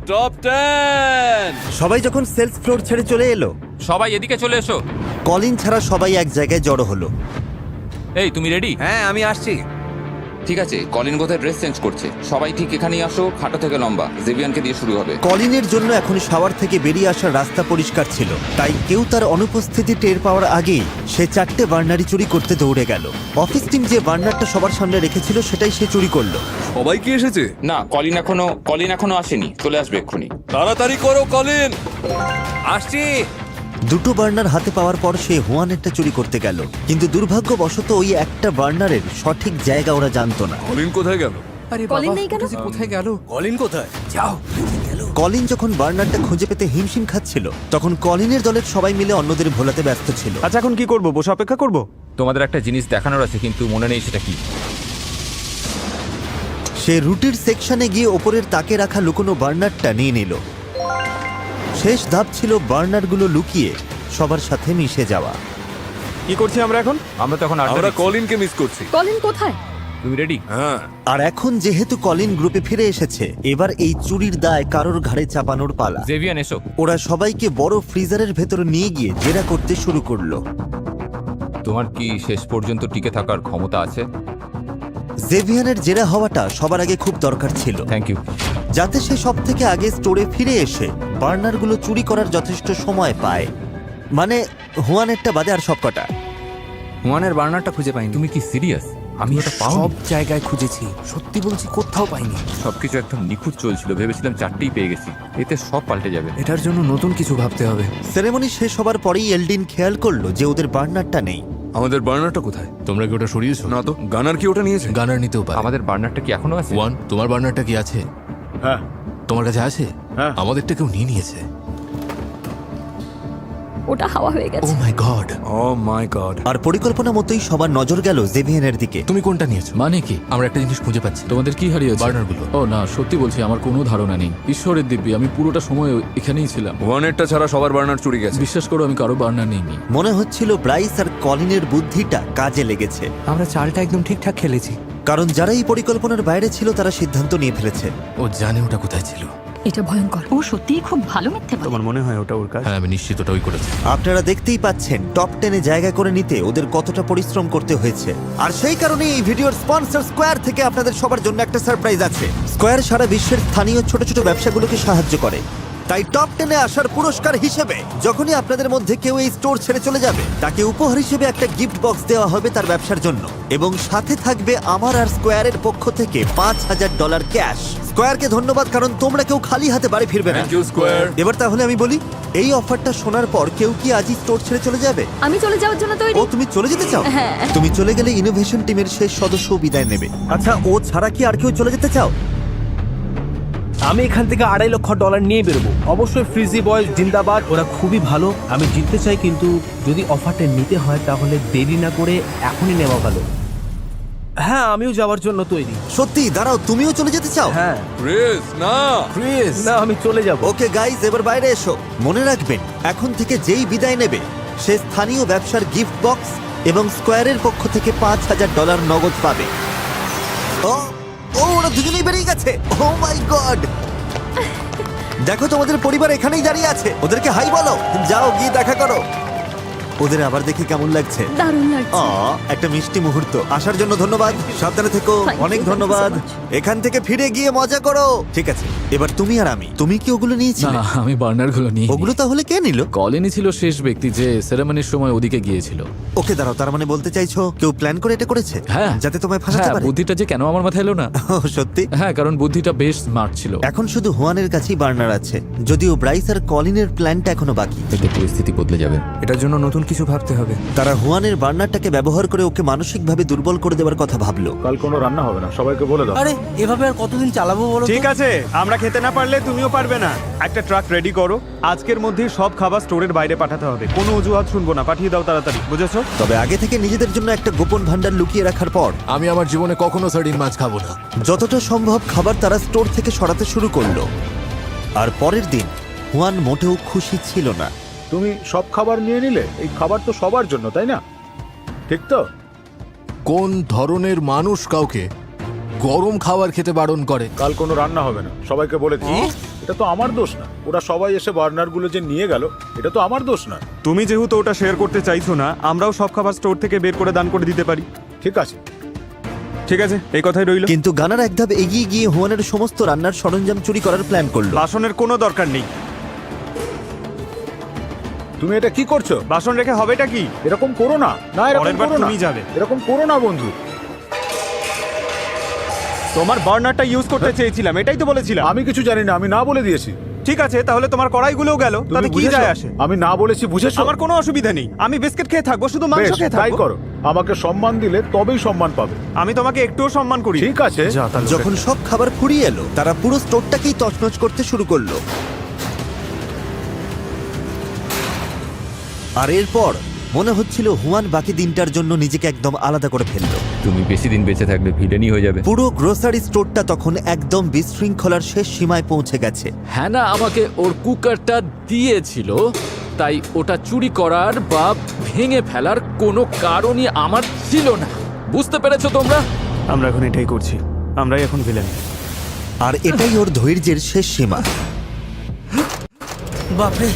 টপ 10! সবাই যখন সেলস ফ্লোর ছেড়ে চলে এলো, সবাই এদিকে চলে এসো। কলিন ছাড়া সবাই এক জায়গায় জড়ো হলো। এই তুমি রেডি? হ্যাঁ, আমি আসছি। ঠিক আছে, কলিন বোধহয় ড্রেস চেঞ্জ করছে। সবাই ঠিক এখানেই আসো, খাটো থেকে লম্বা। জেভিয়ানকে দিয়ে শুরু হবে। কলিনের জন্য এখন শাওয়ার থেকে বেরিয়ে আসার রাস্তা পরিষ্কার ছিল, তাই কেউ তার অনুপস্থিতি টের পাওয়ার আগেই সে 4টে বার্নারই চুরি করতে দৌড়ে গেল। অফিস টিম যে বার্নারটা সবার সামনে রেখেছিল সেটাই সে চুরি করলো। সবাই কি এসেছে? না, কলিন এখনো আসেনি, চলে আসবে এক্ষুনি। তাড়াতাড়ি করো কলিন। আসছি। দুটো বার্নার হাতে পাওয়ার পর সে হুয়ানেরটা চুরি করতে গেল, কিন্তু দুর্ভাগ্যবশত ওই একটা বার্নারের সঠিক জায়গা ওরা জানতো না। কলিন কোথায় গেল? কলিন নেই কেন? কোথায় গেল? কলিন কোথায়? যাও। কলিন যখন বার্নারটা খুঁজে পেতে হিমশিম খাচ্ছিল, তখন কলিনের দলের সবাই মিলে অন্যদের ভোলাতে ব্যস্ত ছিল। আচ্ছা এখন কি করব? বসে অপেক্ষা করব? তোমাদের একটা জিনিস দেখানোর আছে কিন্তু মনে নেই সেটা কি। সে রুটির সেকশনে গিয়ে ওপরের তাকে রাখা লুকোনো বার্নারটা নিয়ে নিল। শেষ ধাপ ছিল বার্নারগুলো লুকিয়ে সবার সাথে মিশে যাওয়া। কি করছি আমরা এখন? আমরা তখন আমরা কলিনকে মিস করছি। কলিন কোথায়? তুমি রেডি? হ্যাঁ, আর এখন যেহেতু কলিন গ্রুপে ফিরে এসেছে, এবার এই চুরির দায় কারোর ঘাড়ে চাপানোর পালা। জেভিয়ান এসো। ওরা সবাইকে বড় ফ্রিজারের ভেতর নিয়ে গিয়ে জেরা করতে শুরু করলো। তোমার কি শেষ পর্যন্ত টিকে থাকার ক্ষমতা আছে? জেভিয়ানের জেরা হওয়াটা সবার আগে খুব দরকার ছিল, থ্যাংক ইউ। যাতে সে সব থেকে আগে স্টোরে ফিরে এসে বার্নারগুলো চুরি করার যথেষ্ট সময় পায়। মানে হুয়ানেরটা বাদে আর সবকটা। হুয়ানের বার্নারটা খুঁজে পাইনি। তুমি কি সিরিয়াস? আমি ওটা পাও সব জায়গায় খুঁজেছি, সত্যি বলছি কোথাও পাইনি। সবকিছু একদম নিখুঁত চলছিল, ভেবেছিলাম 4টেই পেয়ে গেছি। এতে সব পাল্টে যাবে। এটার জন্য নতুন কিছু ভাবতে হবে। সেরেমনি শেষ হবার পরেই এলডিন খেয়াল করলো যে ওদের বার্নারটা নেই। আমাদের বার্নারটা কোথায়? তোমরা কি ওটা সরিয়েছো? না তো, গানার কি ওটা নিয়েছে? গানার নিতেও পারে। আমাদের বার্নারটা কি এখনো আছে? ওয়ান, তোমার বার্নারটা কি আছে? হ্যাঁ, তোমার কাছে আছে? হ্যাঁ। আমাদেরটা কেউ নিয়ে নিয়েছে। ওটা হাওয়া হয়ে ও গেছে। মাই গড। ও মাই গড। আর পরিকল্পনা মতোই সবার নজর গেল জেভিয়ানের দিকে। তুমি কোনটা নিয়েছো? মানে কি? আমরা একটা জিনিস খুঁজে পাচ্ছি। তোমাদের কি হারিয়েছে? বার্নারগুলো। ও না, সত্যি বলছি আমার কোনো ধারণা নেই। ঈশ্বরের দিব্যি, আমি পুরোটা সময় এখানেই ছিলাম। ওয়ানেরটা ছাড়া সবার বার্নার চুরি গেছে। বিশ্বাস করো আমি কারো বার্নার নিইনি। মনে হচ্ছিল ব্রাইস আর কলিনের বুদ্ধিটা কাজে লেগেছে, আমরা চালটা একদম ঠিকঠাক খেলেছি। কারণ যারা এই পরিকল্পনার বাইরে ছিল তারা সিদ্ধান্ত নিয়ে ফেলেছে। ও জানে ওটা কোথায় ছিল। এটা ভয়ঙ্কর। ও সত্যিই খুব ভালো মিথ্যে বলে। তোমার মনে হয় ওটা ওর কাজ? হ্যাঁ, আমি নিশ্চিত ওটা ওই করেছে। আপনারা দেখতেই পাচ্ছেন টপ 10-এ জায়গা করে নিতে ওদের কতটা পরিশ্রম করতে হয়েছে। আর সেই কারণে এই ভিডিওর স্পন্সর স্কোয়ার থেকে আপনাদের সবার জন্য একটা সারপ্রাইজ আছে। স্কোয়ার সারা বিশ্বের স্থানীয় ছোট ছোট ব্যবসাগুলোকে সাহায্য করে। তাই টপ 10-এ আসার পুরস্কার হিসেবে যখনই আপনাদের মধ্যে কেউ এই স্টোর ছেড়ে চলে যাবে, তাকে উপহার হিসেবে একটা গিফট বক্স দেওয়া হবে তার ব্যবসার জন্য, এবং সাথে থাকবে আমার আর স্কোয়ারের পক্ষ থেকে $5,000 ক্যাশ। স্কোয়ারকে ধন্যবাদ, কারণ তোমরা কেউ খালি হাতে বাড়ি ফিরবে না। Thank you square. এবার তাহলে আমি বলি, এই অফারটা শোনার পর কেউ কি আজই স্টোর ছেড়ে চলে যাবে? আমি চলে যাওয়ার জন্য তৈরি। ও, তুমি চলে যেতে চাও? হ্যাঁ। তুমি চলে গেলে ইনোভেশন টিমের শেষ সদস্য বিদায় নেবে। আচ্ছা, ও ছাড়া কি আর কেউ চলে যেতে চাও? আমি এখান থেকে $2.5 লক্ষ নিয়ে বেরোবো। অবশ্যই ফ্রিজি বয়েজ জিন্দাবাদ, ওরা খুবই ভালো। আমি জিততে চাই, কিন্তু যদি অফারটা নিতে হয় তাহলে দেরি না করে এখনই নেওয়া ভালো। হ্যাঁ, আমিও যাওয়ার জন্য তৈরি। সত্যি? দাঁড়াও, তুমিও চলে যেতে চাও? হ্যাঁ। ক্রিস, না। ক্রিস, না, আমি চলে যাব। ওকে গাইজ, এবার বাইরে এসো। মনে রাখবেন, এখন থেকে যেই বিদায় নেবে সে স্থানীয় ব্যবসার গিফট বক্স এবং স্কোয়ারের পক্ষ থেকে $5,000 নগদ পাবে। ও ও, ওরা দুজনেই বেরিয়ে গেছে। ও মাই গড! দেখো, তোমাদের পরিবার এখানেই দাঁড়িয়ে আছে। ওদেরকে হাই বলো। যাও গিয়ে দেখা করো। ওদের আবার দেখে কেমন লাগছে? দারুণ লাগছে। একটা মিষ্টি মুহূর্ত। আসার জন্য ধন্যবাদ, সাবধানে থেকো। Thank you, অনেক thank you so ধন্যবাদ। much. এখান থেকে ফিরে গিয়ে মজা করো। ঠিক আছে, এবার তুমি আর আমি। তুমি কি ওগুলো নিয়েছিলে? না, আমি বার্নারগুলো নিয়ে ওগুলো তাহলে কে নিল? কলিনই ছিল শেষ ব্যক্তি যে সেরেমনির সময় ওদিকে গিয়েছিল। ওকে দাঁড়াও, তার মানে বলতে চাইছো কেউ প্ল্যান করে এটা করেছে? হ্যাঁ, যাতে তোমায় ফাঁসাতে হ্যাঁ, পারে? বুদ্ধিটা যে কেন আমার মাথায় এলো না। ও, সত্যি? হ্যাঁ, কারণ বুদ্ধিটা বেশ স্মার্ট ছিল। এখন শুধু হুয়ানের কাছেই বার্নার আছে, যদিও ব্রাইস আর কলিনের প্ল্যানটা এখনো বাকি। এতে পরিস্থিতি বদলে যাবে। এটার জন্য নতুন কিছু ভাবতে হবে। তারা হুয়ানের বার্নারটাকে ব্যবহার করে ওকে মানসিকভাবে দুর্বল করে দেওয়ার কথা ভাবলো। কাল কোনো রান্না হবে না, সবাইকে বলে দাও। আরে এভাবে আর কতদিন চালাবো বলো তো? ঠিক আছে, আমরা খেতে না পারলে তুমিও পারবে না। একটা ট্রাক রেডি করো, আজকের মধ্যেই সব খাবার স্টোরের বাইরে পাঠাতে হবে। কোনো অজুহাত শুনবো না, পাঠিয়ে দাও তাড়াতাড়ি, বুঝেছো? তবে আগে থেকে নিজেদের জন্য একটা গোপন ভান্ডার লুকিয়ে রাখার পর আমি আমার জীবনে কখনো সার্ডিন মাছ খাবো না। যতটা সম্ভব খাবার তারা স্টোর থেকে সরাতে শুরু করলো। আর পরের দিন হুয়ান মোটেও খুশি ছিল না। তুমি সব খাবার নিয়ে নিলে? এই খাবার তো সবার জন্য, তাই না? ঠিক তো? কোন ধরনের মানুষ কাউকে গরম খাবার খেতে বারণ করে? কাল কোনো রান্না হবে না, সবাইকে বলে দিই। এটা তো আমার দোষ না। ওরা সবাই এসে বার্নারগুলো যে নিয়ে গেল, এটা তো আমার দোষ না। তুমি যেহেতু ওটা শেয়ার করতে চাইছো না, আমরাও সব খাবার স্টোর থেকে বের করে দান করে দিতে পারি। ঠিক আছে। ঠিক আছে, এই কথাই রইল। কিন্তু গানার এক ধাপ এগিয়ে গিয়ে হুয়ানের সমস্ত রান্নার সরঞ্জাম চুরি করার প্ল্যান করলো। বাসনের কোনো দরকার নেই। তুমি এটা কি করছো? বাসন রেখে হবেটা কি? এরকম করো না। না, এরকম পরের বার করো না। তুমি যাবে। এরকম করো না বন্ধু। তোমার বার্নারটা ইউজ করতে চেয়েছিলাম, এটাই তো বলেছিলাম। আমি কিছু জানি না, আমি না বলে দিয়েছি। ঠিক আছে, তাহলে তোমার কড়াইগুলোও গেল, তুমি তাতে কি বুঝেছো? যায় আসে? আমি না বলেছি, বুঝেছো? আমার কোনো অসুবিধা নেই, আমি বিস্কিট খেয়ে থাকবো, শুধু মাংস বেশ, খেয়ে তাই থাকবো। করো। আমাকে সম্মান দিলে তবেই সম্মান পাবে। আমি তোমাকে একটুও সম্মান করি। ঠিক আছে। যা, তাহলে যখন সব খাবার ফুরিয়ে এলো তারা পুরো স্টোরটাকেই তছনছ করতে শুরু করলো। আর এরপর মনে হচ্ছিল হুয়ান বাকি দিনটার জন্য নিজেকে একদম আলাদা করে ফেললো। তুমি বেশি দিন বেঁচে থাকলে ভিলেনই হয়ে যাবে। পুরো গ্রোসারি স্টোরটা তখন একদম বিশৃঙ্খলার শেষ সীমায় পৌঁছে গেছে। হ্যানা আমাকে ওর কুকারটা দিয়েছিল, তাই ওটা চুরি করার বা ভেঙে ফেলার কোনো কারণই আমার ছিল না। বুঝতে পেরেছো তোমরা? আমরা এখন এটাই করছি, আমরাই এখন ভিলেন। আর এটাই ওর ধৈর্যের শেষ সীমা। বাপরে,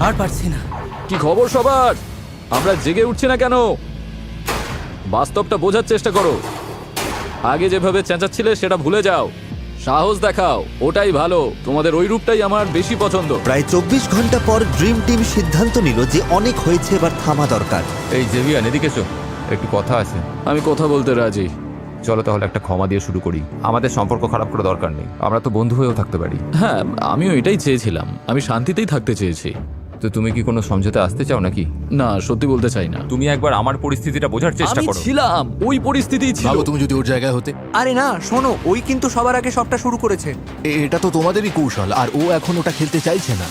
আর পারছি না। কি খবর সবার? আমরা জেগে উঠছি না কেন? বাস্তবটা বোঝার চেষ্টা করো। আগে যেভাবে চেঁচাচ্ছিলে সেটা ভুলে যাও, সাহস দেখাও, ওটাই ভালো। তোমাদের ওই রূপটাই আমার বেশি পছন্দ। প্রায় 24 ঘন্টা পর ড্রিম টিম সিদ্ধান্ত নিল যে অনেক হয়েছে, এবার থামা দরকার। এই জেভিয়ান, এদিকে এসো, একটু কথা আছে। আমি কথা বলতে রাজি। চলো তাহলে একটা ক্ষমা দিয়ে শুরু করি। আমাদের সম্পর্ক খারাপ করা দরকার নেই, আমরা তো বন্ধু হয়েও থাকতে পারি। হ্যাঁ, আমিও এটাই চেয়েছিলাম। আমি শান্তিতেই থাকতে চেয়েছি। তো তুমি কি কোনো সমঝোতা আসতে চাও নাকি? না, সত্যি বলতে চাই না। তুমি একবার আমার পরিস্থিতিটা বোঝার চেষ্টা আমি করো। ছিলাম ওই পরিস্থিতিই ছিল। ভাবো তুমি যদি ওর জায়গায় হতে। আরে না, শোনো, ওই কিন্তু সবার আগে সবটা শুরু করেছে। এটা তো তোমাদেরই কৌশল, আর ও এখন ওটা খেলতে চাইছে না।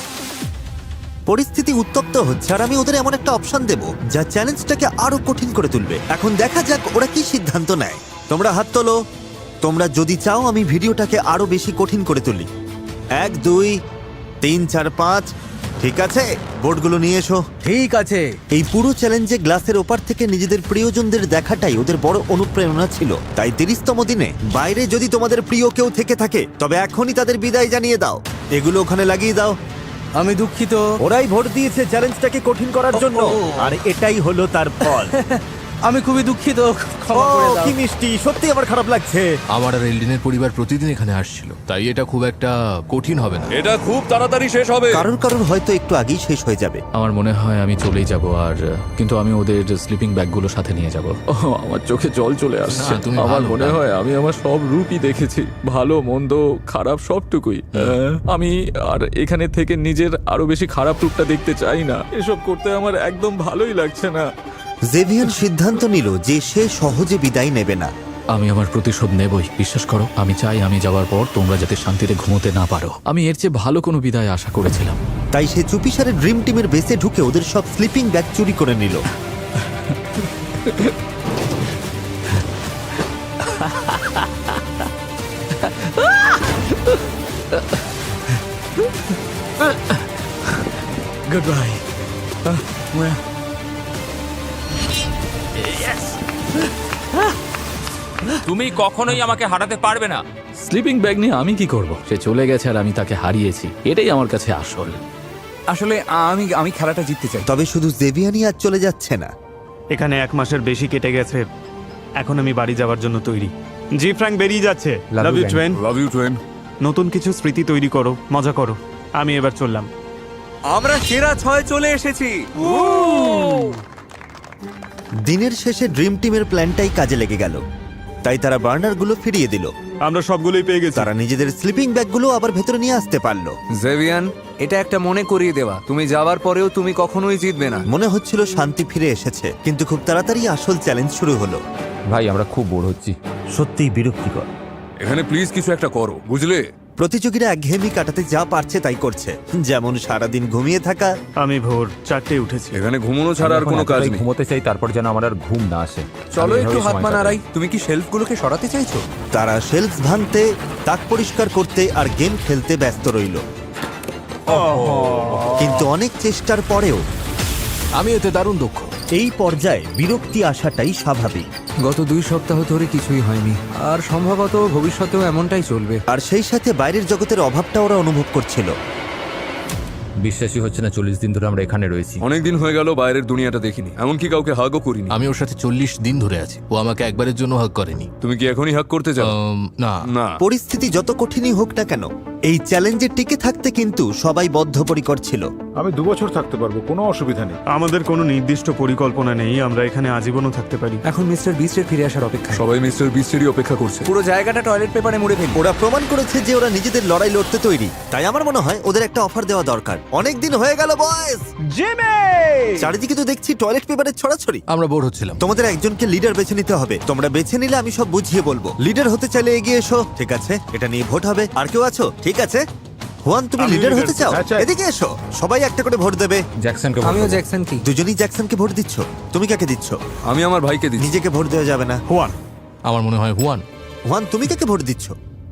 পরিস্থিতি উত্তপ্ত হচ্ছে আর আমি ওদের এমন একটা অপশন দেব যা চ্যালেঞ্জটাকে আরো কঠিন করে তুলবে। এখন দেখা যাক ওরা কি সিদ্ধান্ত নেয়। তোমরা হাত তোলো, তোমরা যদি চাও আমি ভিডিওটাকে আরো বেশি কঠিন করে তুলি। 1 2 3 4 5। ঠিক আছে, বোর্ডগুলো নিয়ে এসো। ঠিক আছে। এই পুরো চ্যালেঞ্জে গ্লাসের ওপার থেকে নিজেদের প্রিয়জনদের দেখাটাই ওদের বড় অনুপ্রেরণা ছিল। তাই 30তম দিনে বাইরে যদি তোমাদের প্রিয় কেউ থেকে থাকে তবে এখনই তাদের বিদায় জানিয়ে দাও। এগুলো ওখানে লাগিয়ে দাও। আমি দুঃখিত। ওরাই ভোট দিয়েছে চ্যালেঞ্জটাকে কঠিন করার জন্য, আর এটাই হলো তার ফল। আমি খুবই দুঃখিত, ক্ষমা করে দাও। কি মিষ্টি, সত্যি আমার খারাপ লাগছে। আমার আর এলডিনের পরিবার প্রতিদিন এখানে আসছিল, তাই এটা খুব একটা কঠিন হবে না। এটা খুব তাড়াতাড়ি শেষ হবে। কারোর কারোর হয়তো একটু আগেই শেষ হয়ে যাবে। আমার মনে হয় আমি চলেই যাব, আর কিন্তু আমি ওদের স্লিপিং ব্যাগগুলো সাথে নিয়ে যাব। আমার চোখে জল চলে আসছে। না, তুমি আমার ভালো মনে না। হয় আমি আমার সব রূপই দেখেছি, ভালো মন্দ খারাপ সবটুকুই। আমি আর এখানে থেকে নিজের আরো বেশি খারাপ রূপটা দেখতে চাই না। এসব করতে আমার একদম ভালোই লাগছে না। জেভিয়ান সিদ্ধান্ত নিল যে সে সহজে বিদায় নেবে না। আমি আমার প্রতিশোধ নেবই, বিশ্বাস করো। আমি চাই আমি যাওয়ার পর তোমরা যাতে শান্তিতে ঘুমোতে না পারো। আমি এর চেয়ে ভালো কোনো বিদায় আশা করেছিলাম। তাই সে চুপিসারে ড্রিম টিমের বেসে ঢুকে ওদের সব স্লিপিং ব্যাগ চুরি করে নিল। Good bye. তুমি কখনোই আমাকে হারাতে পারবে না। স্লিপিং ব্যাগ নিয়ে আমি কি করব? সে চলে গেছে আর আমি তাকে হারিয়েছি, এটাই আমার কাছে আসল। আসলে আমি খেলাটা জিততে চাই। তবে শুধু জেভিয়ানই আজ চলে যাচ্ছে না। এখানে 1 মাসের বেশি কেটে গেছে, এখন আমি বাড়ি যাওয়ার জন্য তৈরি। জি ফ্র্যাঙ্ক বেরিয়ে যাচ্ছে। Love love you, you Tuyen. Love you Tuyen. নতুন কিছু স্মৃতি তৈরি করো, মজা করো। আমি এবার চললাম। আমরা সেরা 6 চলে এসেছি। দিনের শেষে ড্রিম টিমের প্ল্যানটাই কাজে লেগে গেল। তাই তারা বার্নারগুলো ফিরিয়ে দিল। আমরা সবগুলোই পেয়ে গেছি। তারা নিজেদের স্লিপিং ব্যাগগুলো আবার ভেতরে নিয়ে আসতে পারলো। জেভিয়ান, এটা একটা মনে করিয়ে দেওয়া, তুমি যাওয়ার পরেও তুমি কখনোই জিতবে না। মনে হচ্ছিল শান্তি ফিরে এসেছে, কিন্তু খুব তাড়াতাড়ি আসল চ্যালেঞ্জ শুরু হলো। ভাই, আমরা খুব বোর হচ্ছি। সত্যিই বিরক্তিকর। এখানে প্লিজ কিছু একটা করো, বুঝলে? প্রতিযোগীরা একঘেয়েমি কাটাতে যা পারছে তাই করছে, যেমন সারাদিন ঘুমিয়ে থাকা। আমি ভোর 4টে উঠেছি। এখানে ঘুমানো ছাড়া আর কোনো কাজ নেই। ঘুমোতে চাই, তারপর যেন আমার আর ঘুম না আসে। চলো আমি একটু এভাবেই হাত সময় পা কাটাই। নাড়াই। তুমি কি শেলফগুলোকে সরাতে চাইছো? তারা শেলফ ভাঙতে, তাক পরিষ্কার করতে আর গেম খেলতে ব্যস্ত রইল। কিন্তু অনেক চেষ্টার পরেও আমি এতে দারুণ দক্ষ। এই পর্যায়ে বিরক্তি আসাটাই স্বাভাবিক। গত 2 সপ্তাহ ধরে কিছুই হয়নি, আর সম্ভবত ভবিষ্যতেও এমনটাই চলবে। আর সেই সাথে বাইরের জগতের অভাবটা ওরা অনুভব করছিল। বিশ্বাসই হচ্ছে না 40 দিন ধরে আমরা এখানে রয়েছি। অনেক দিন হয়ে গেল বাইরের দুনিয়াটা দেখিনি, এমনকি কাউকে হাগও করিনি। আমি ওর সাথে 40 দিন ধরে আছি, ও আমাকে একবারের জন্য হাগ করেনি। তুমি কি এখনই হাগ করতে চাও? না না। পরিস্থিতি যত কঠিনই হোক না কেন, এই চ্যালেঞ্জে টিকে থাকতে কিন্তু সবাই বদ্ধপরিকর ছিল। আমি 2 বছর থাকতে পারবো, কোনো অসুবিধা নেই। আমাদের কোনো নির্দিষ্ট পরিকল্পনা নেই, আমরা এখানে আজীবনও থাকতে পারি। এখন মিস্টার বিস্টের ফিরে আসার অপেক্ষা। সবাই মিস্টার বিস্টেরই অপেক্ষা করছে। পুরো জায়গাটা টয়লেট পেপারে মুড়ে ফেলি। ওরা প্রমাণ করেছে যে ওরা নিজেদের লড়াই লড়তে তৈরি, তাই আমার মনে হয় ওদের একটা অফার দেওয়া দরকার। অনেক দিন হয়ে গেল বয়েজ, চারিদিকে তো দেখছি টয়লেট পেপারের ছড়াছড়ি। আমরা বোর হচ্ছিলাম। তোমাদের একজনকে লিডার বেছে নিতে হবে। তোমরা বেছে নিলে আমি সব বুঝিয়ে বলবো। লিডার হতে চাইলে এগিয়ে এসো, ঠিক আছে? এটা নিয়ে ভোট হবে। আর কেউ আছো? ঠিক আছে। হুয়ান, তুমি আমি লিডার leader হতে চাও? হ্যাঁ, চাই। এদিকে এসো, সবাই একটা করে ভোট দেবে। জ্যাকসনকে আমিও জ্যাকসনকে। দুজনেই জ্যাকসনকে ভোট দিচ্ছ। তুমি কাকে দিচ্ছ? আমি আমার ভাইকে দিচ্ছি। নিজেকে ভোট দেওয়া যাবে না। হুয়ান, আমার মনে হয় হুয়ান। হুয়ান, তুমি কাকে ভোট দিচ্ছ?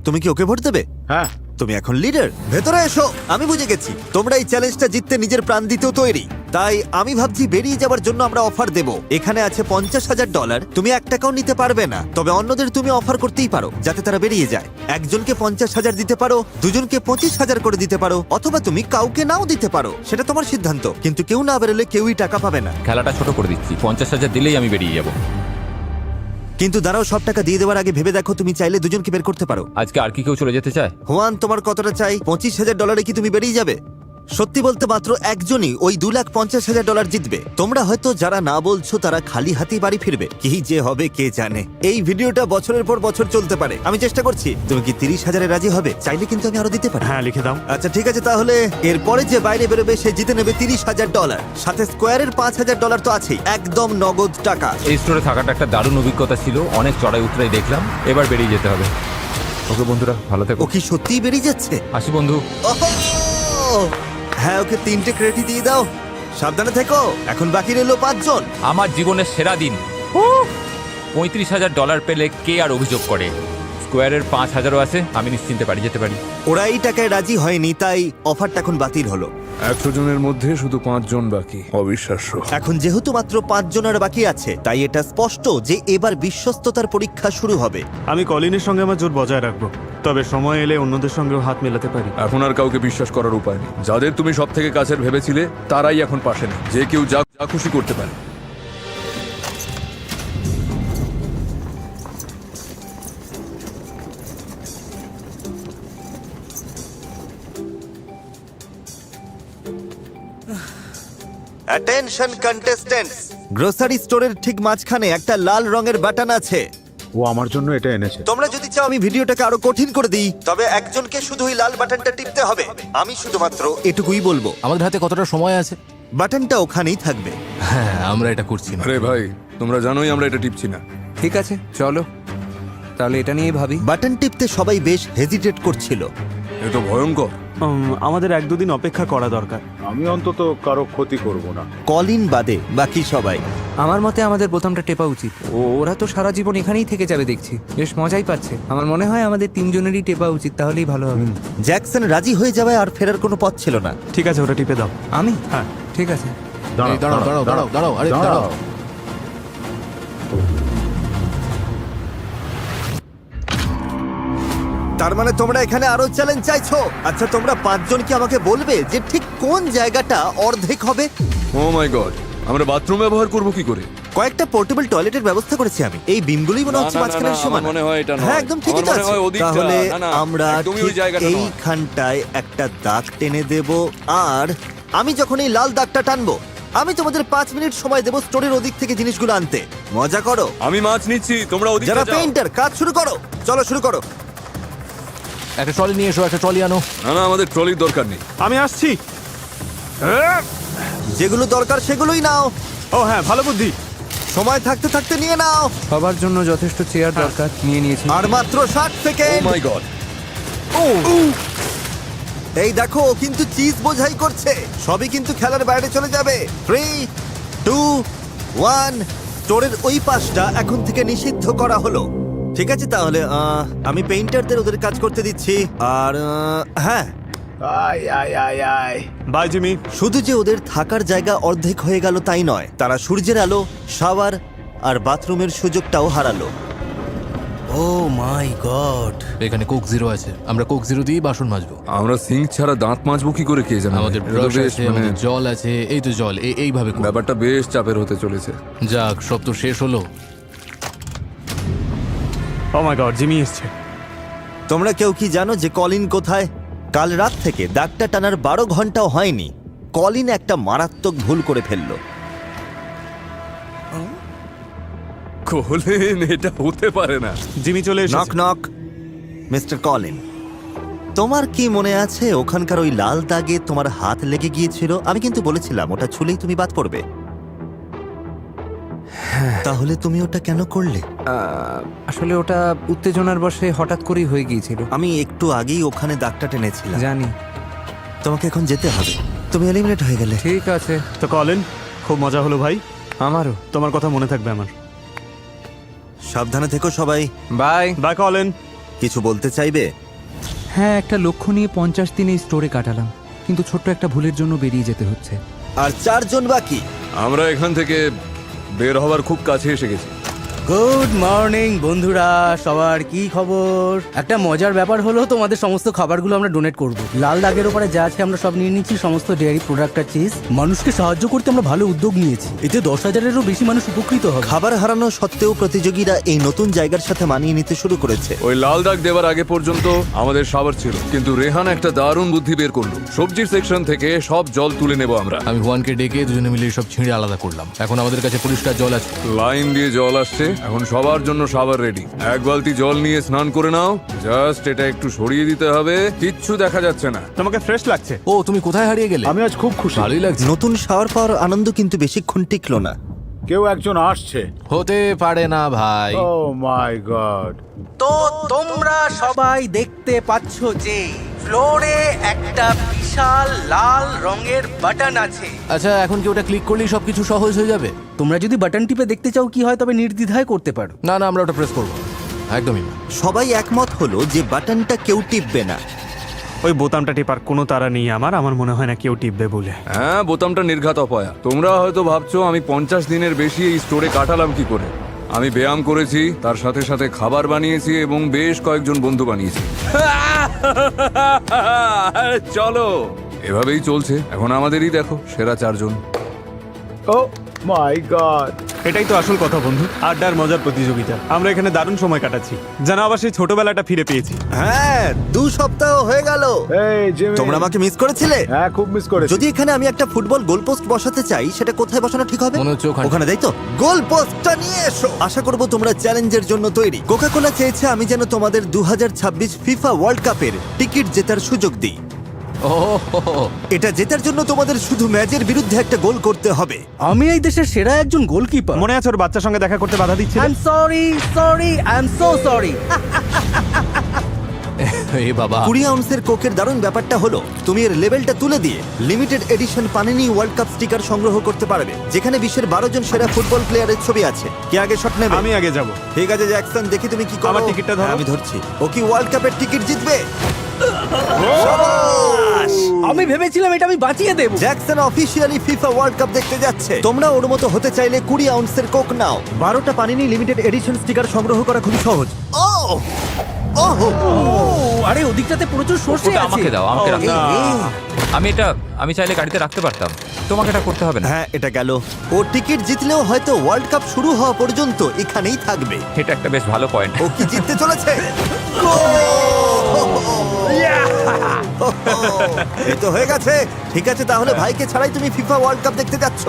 তুমি কি ওকে ভোট দেবে? হ্যাঁ, তুমি এখন লিডার। ভেতরে এসো, আমি বুঝে গেছি তোমরা এই চ্যালেঞ্জটা জিততে নিজের প্রাণ দিতেও তৈরি। তাই আমি ভাবছি বেরিয়ে যাবার জন্য আমরা অফার দেব। এখানে আছে $50,000। তুমি 1 টাকাও নিতে পারবে না, তবে অন্যদের তুমি অফার করতেই পারো যাতে তারা বেরিয়ে যায়। একজনকে 50,000 দিতে পারো, দুজনকে 25,000 করে দিতে পারো, অথবা তুমি কাউকে নাও দিতে পারো, সেটা তোমার সিদ্ধান্ত। কিন্তু কেউ না বেরোলে কেউই টাকা পাবে না। খেলাটা ছোট করে দিচ্ছি, 50,000 দিলেই আমি বেরিয়ে যাব। কিন্তু দাঁড়াও, সব টাকা দিয়ে দেওয়ার আগে ভেবে দেখো, তুমি চাইলে দুজনকে বের করতে পারো। আজকে আর কি কেউ চলে যেতে চায়? হুয়ান, তোমার কতটা চাই? $25,000 কি তুমি বেরিয়ে যাবে? সত্যি বলতে মাত্র একজনই ওই $2,50,000 জিতবে। তোমরা হয়তো যারা না বলছো তারা খালি হাতেই বাড়ি ফিরবে। কি যে হবে কে জানে। এই ভিডিওটা বছরের পর বছর চলতে পারে। আমি চেষ্টা করছি। তুমি কি 30,000-এ রাজি হবে? চাইলে কিন্তু আমি আরো দিতে পারি। হ্যাঁ লিখে দাও। আচ্ছা ঠিক আছে, তাহলে এরপরে যে বাইরে বেরোবে সে জিতে নেবে $30,000। সাথে স্কোয়ারের $5,000 তো আছেই, একদম নগদ টাকা। এই স্টোরে থাকাটা একটা দারুণ অভিজ্ঞতা ছিল, অনেক চড়াই উতরাই দেখলাম। এবার বেরিয়ে যেতে হবে। ওকে বন্ধুরা, ভালো থেকো। ও কি সত্যিই বেরিয়ে যাচ্ছে? আসি বন্ধু। ওহো! হ্যাঁ, ওকে 3টে ক্রেডিট দিয়ে দাও। সাবধানে থেকো। এখন বাকি রইল 5 জন। আমার জীবনের সেরা দিন। $35,000 পেলে কে আর অভিযোগ করে? স্কোয়ারের 5,000ও আছে, আমি নিশ্চিন্তে বাড়ি যেতে পারি। ওরা এই টাকায় রাজি হয়নি, তাই অফারটা এখন বাতিল হলো। 100 জনের মধ্যে শুধু 5 জন বাকি। অবিশ্বাস্য। এখন যেহেতু মাত্র 5 জনের বাকি আছে, তাই এটা স্পষ্ট যে এবার বিশ্বস্ততার পরীক্ষা শুরু হবে। আমি কলিনের সঙ্গে আমার জোর বজায় রাখবো, তবে সময় এলে অন্যদের সঙ্গেও হাত মেলাতে পারি। এখন আর কাউকে বিশ্বাস করার উপায় নেই। যাদের তুমি সব থেকে কাছের ভেবেছিলে তারাই এখন পাশে নেই। যে কেউ যা যা খুশি করতে পারে। অ্যাটেনশন কন্টেস্ট্যান্টস, গ্রোসারি স্টোরের ঠিক মাঝখানে একটা লাল রঙের বাটন আছে। ও আমার জন্য এটা এনেছে। তোমরা যদি চাও আমি ভিডিওটাকে আরো কঠিন করে দিই, তবে একজনকে শুধু ওই লাল বাটনটা টিপতে হবে। আমি শুধুমাত্র এটুকুই বলবো। আমাদের হাতে কতটা সময় আছে? বাটনটা ওখানেই থাকবে। হ্যাঁ, আমরা এটা করছি না। আরে ভাই, তোমরা জানোই আমরা এটা টিপছি না। ঠিক আছে, চলো তাহলে এটা নিয়ে ভাবি। বাটন টিপতে সবাই বেশ হেজিটেট করছিল। এ তো ভয়ঙ্কর। আমাদের 1-2 দিন অপেক্ষা করা দরকার। আমি অন্তত কারো ক্ষতি করব না। কলিন বাদে বাকি সবাই। আমার মতে আমাদের বোতামটা টেপা উচিত। ওরা তো সারা জীবন এখানেই থেকে যাবে দেখছি, বেশ মজাই পাচ্ছে। আমার মনে হয় আমাদের 3 জনেরই টেপা উচিত, তাহলেই ভালো হবে। জ্যাকসন রাজি হয়ে যাওয়ায় আর ফেরার কোনো পথ ছিল না। ঠিক আছে, ওটা টিপে দাও। আমি? হ্যাঁ ঠিক আছে। এই, দাঁড়াও দাঁড়াও দাঁড়াও দাঁড়াও, আরে দাঁড়াও। তার মানে তোমরা এখানে আরো চ্যালেঞ্জ চাইছো? আচ্ছা, তোমরা 5 জন কি আমাকে বলবে যে ঠিক কোন জায়গাটা অর্ধেক হবে? ও মাই গড, আমরা বাথরুম ব্যবহার করব কি করে? কয়েকটা পোর্টেবল টয়লেটের ব্যবস্থা করেছি আমি। এই বিমগুলোই মনে হচ্ছে না, না, মাঝখানের না, সমান। আমার মনে হয় এটা নয়। হ্যাঁ, একদম ঠিকই তো আমার মনে আছে। হয় ওদিকটা। তাহলে না, না, আমরা একদমই ওই ঠিক জায়গাটা নয়। এইখানটায় একটা দাগ টেনে দেব। আর আমি যখন এই লাল দাগটা টানবো, আমি তোমাদের 5 মিনিট সময় দেব স্টোরের ওদিক থেকে জিনিসগুলো আনতে। মজা করো। আমি মাছ নিচ্ছি, তোমরা ওদিকে যারা যাও। পেইন্টার, কাজ শুরু করো। চলো শুরু করো। একটা ট্রলি নিয়ে এসো, একটা ট্রলি আনো। না না, আমাদের ট্রলির দরকার নেই। আমি আসছি। যেগুলো দরকার সেগুলোই নাও। ও হ্যাঁ, ভালো বুদ্ধি। সময় থাকতে থাকতে নিয়ে নাও। সবার জন্য যথেষ্ট চেয়ার দরকার, নিয়ে নিয়েছি। আর মাত্র 60 ও সেকেন্ড। মাই গড। এই দেখো, ও কিন্তু চিজ বোঝাই করছে। সবই কিন্তু খেলার বাইরে চলে যাবে। 3, 2, 1। স্টোরের ওই পাশটা এখন থেকে নিষিদ্ধ করা হলো। ঠিক আছে, তাহলে আমি পেইন্টারদের ওদের কাজ করতে দিচ্ছি। আর হ্যাঁ, বাই জিমি। শুধু যে ওদের থাকার জায়গা অর্ধেক হয়ে গেল তাই নয়, তারা সূর্যের আলো, শাওয়ার আর বাথরুমের সুযোগটাও হারালো। ও মাই গড, এখানে কোক জিরো আছে, আমরা কোক জিরো দিয়েই বাসন মাজবো। আমরা সিঙ্ক ছাড়া দাঁত মাজবো কি করে কে জানে? আমাদের এটা ব্রাশ বেশ আছে, আমাদের জল আছে, এই তো জল, এইভাবে করবো। ব্যাপারটা বেশ চাপের হতে চলেছে। যাক, সব তো শেষ হলো। ও মাই গড, জিমি এসছে। তোমরা কেউ কি জানো যে কলিন কোথায়? কাল রাত থেকে দাগটা টানার 12 ঘন্টাও হয়নি, কলিন একটা মারাত্মক ভুল করে ফেললো। কলিন, এটা হতে পারে না। জিমি চলে নক এসেছে। নক, মিস্টার কলিন, তোমার কি মনে আছে ওখানকার ওই লাল দাগে তোমার হাত লেগে গিয়েছিল? আমি কিন্তু বলেছিলাম ওটা ছুলেই তুমি বাদ পড়বে। তাহলে তুমি ওটা কেন করলে? আসলে ওটা উত্তেজনার বশে হঠাৎ করেই হয়ে গিয়েছিল। আমি একটু আগেই ওখানে দাগটা টেনেছিলাম। জানি। তোমাকে এখন যেতে হবে, তুমি এলিমিনেট হয়ে গেলে। ঠিক আছে। তো কলিন, খুব মজা হলো ভাই। আমারও। তোমার কথা মনে থাকবে আমার। সাবধানে থেকো সবাই। বাই। Bye Colin. কিছু বলতে চাইবে? হ্যাঁ, একটা লক্ষ্য নিয়ে 50 দিন এই স্টোরে কাটালাম, কিন্তু ছোট্ট একটা ভুলের জন্য বেরিয়ে যেতে হচ্ছে। আর 4 জন বাকি। আমরা এখান থেকে বের হওয়ার খুব কাছে এসে গেছি। গুড মর্নিং বন্ধুরা, সবার কি খবর? একটা মজার ব্যাপার হলো, তোমাদের সমস্ত খাবারগুলো আমরা ডোনেট করব। লাল দাগের ওপরে যা আছে আমরা সব নিয়ে নিচ্ছি, সমস্ত ডেয়ারি প্রোডাক্ট আর চিজ। মানুষকে সাহায্য করতে আমরা ভালো উদ্যোগ নিয়েছি, এতে 10,000-এরও বেশি মানুষ উপকৃত হবে। খাবার হারানো সত্ত্বেও প্রতিযোগীরা এই নতুন জায়গার সাথে মানিয়ে নিতে শুরু করেছে। ওই লাল দাগ দেওয়ার আগে পর্যন্ত আমাদের সাবার ছিল, কিন্তু রেহান একটা দারুণ বুদ্ধি বের করলো। সবজির সেকশন থেকে সব জল তুলে নেব আমরা। আমি ওয়ানকে ডেকে দুজনে মিলে সব ছিঁড়ে আলাদা করলাম। এখন আমাদের কাছে পরিষ্কার জল আছে। লাইন দিয়ে জল আসছে, এখন সবার জন্য সাবার রেডি। 1 বালতি জল নিয়ে স্নান করে নাও। জাস্ট এটা একটু সরিয়ে দিতে হবে, কিচ্ছু দেখা যাচ্ছে না। তোমাকে ফ্রেশ লাগছে। ও, তুমি কোথায় হারিয়ে গেলে? আমি আজ খুব খুশি। ভালোই লাগছে। নতুন শাওয়ার পাওয়ার আনন্দ কিন্তু বেশিক্ষণ টিকলো না। কেউ একজন আসছে। হতে পারে না ভাই। ও মাই গড। তো তোমরা সবাই দেখতে পাচ্ছ যে ফ্লোরে একটা বিশাল লাল রঙের বাটন আছে। আচ্ছা, এখন কি ওটা ক্লিক করলেই সবকিছু সহজ হয়ে যাবে? তোমরা যদি বাটন টিপে দেখতে চাও কি হয়, তবে নির্দ্বিধায় করতে পারো। না না, আমরা ওটা প্রেস করবো একদমই না। সবাই একমত হলো যে বাটনটা কেউ টিপবে না। ওই বোতামটা টিপার কোনো তাড়া নেই আমার মনে হয় না কেউ টিপবে বলে। হ্যাঁ, বোতামটা নির্ঘাত অপয়া। তোমরা হয়তো ভাবছো আমি 50 দিনের বেশি এই স্টোরে কাটালাম কি করে। আমি ব্যায়াম করেছি, তার সাথে সাথে খাবার বানিয়েছি এবং বেশ কয়েকজন বন্ধু বানিয়েছি। চলো, এভাবেই চলছে। এখন আমাদেরই দেখো, সেরা 4 জন। ও মাই গড। এটাই তো আসল কথা বন্ধু, আড্ডার মজার প্রতিযোগিতা। আমরা এখানে দারুণ সময় কাটাচ্ছি, যেন আবার সেই ছোটবেলাটা ফিরে পেয়েছি। হ্যাঁ, 2 সপ্তাহ হয়ে গেল। এই জিমি, তোমরা আমাকে মিস করেছিলে? হ্যাঁ, খুব মিস করেছি। যদি এখানে আমি একটা ফুটবল গোল পোস্ট বসাতে চাই, সেটা কোথায় বসানো ঠিক হবে? মনে হচ্ছে ওখানে। ওখানে, তাই তো? গোল পোস্টটা নিয়ে এসো। আশা করব তোমরা চ্যালেঞ্জের জন্য তৈরি। কোকা-কোলা চেয়েছে আমি যেন তোমাদের 2026 ফিফা ওয়ার্ল্ড কাপের টিকিট জেতার সুযোগ দিই। ও, এটা জেতার জন্য তোমাদের শুধু ম্যাচের বিরুদ্ধে একটা গোল করতে হবে। আমি এই দেশের সেরা একজন গোলকিপার। মনে আছে ওর বাচ্চার সঙ্গে দেখা করতে বাধা দিচ্ছে? I am sorry, I am so sorry. এ বাবা। 20 আউন্সের কোকের দারুণ ব্যাপারটা হলো, তুমি এর লেভেলটা তুলে দিয়ে limited edition panini world cup sticker সংগ্রহ করতে পারবে, যেখানে বিশ্বের 12 জন সেরা ফুটবল প্লেয়ারের ছবি আছে। কে আগে শট নেবে? আমি আগে যাব। ঠিক আছে জ্যাকসন, দেখি তুমি কি করো। আমার টিকিটটা ধরো। হ্যাঁ, আমি ধরছি। ও কি ওয়ার্ল্ড কাপের টিকিট জিতবে? শাবাশ! আমি ভেবেছিলাম এটা আমি বাঁচিয়ে দেব। Jackson officially FIFA World Cup দেখতে যাচ্ছে। তোমরা ওর মতো হতে চাইলে 20 আউন্সের কোক নাও। 12টা পানিনি লিমিটেড এডিশন স্টিকার সংগ্রহ করা খুবই সহজ। ও ওহো, আরে ওদিকটাতে প্রচুর সর্ষে ওটা আছে। আমাকে দাও, আমাকে রাখো। এই, আমি চাইলে গাড়িতে রাখতে পারতাম, তোমাকে এটা করতে হবে না। হ্যাঁ, এটা গেল। ও টিকিট জিতলেও হয়তো ওয়ার্ল্ড কাপ শুরু হওয়া পর্যন্ত এখানেই থাকবে। এটা একটা বেশ ভালো পয়েন্ট। ও কি জিততে চলেছে? এই তো হয়ে গেছে। ঠিক আছে, তাহলে ভাইকে ছাড়াই তুমি ফিফা ওয়ার্ল্ড কাপ দেখতে যাচ্ছ।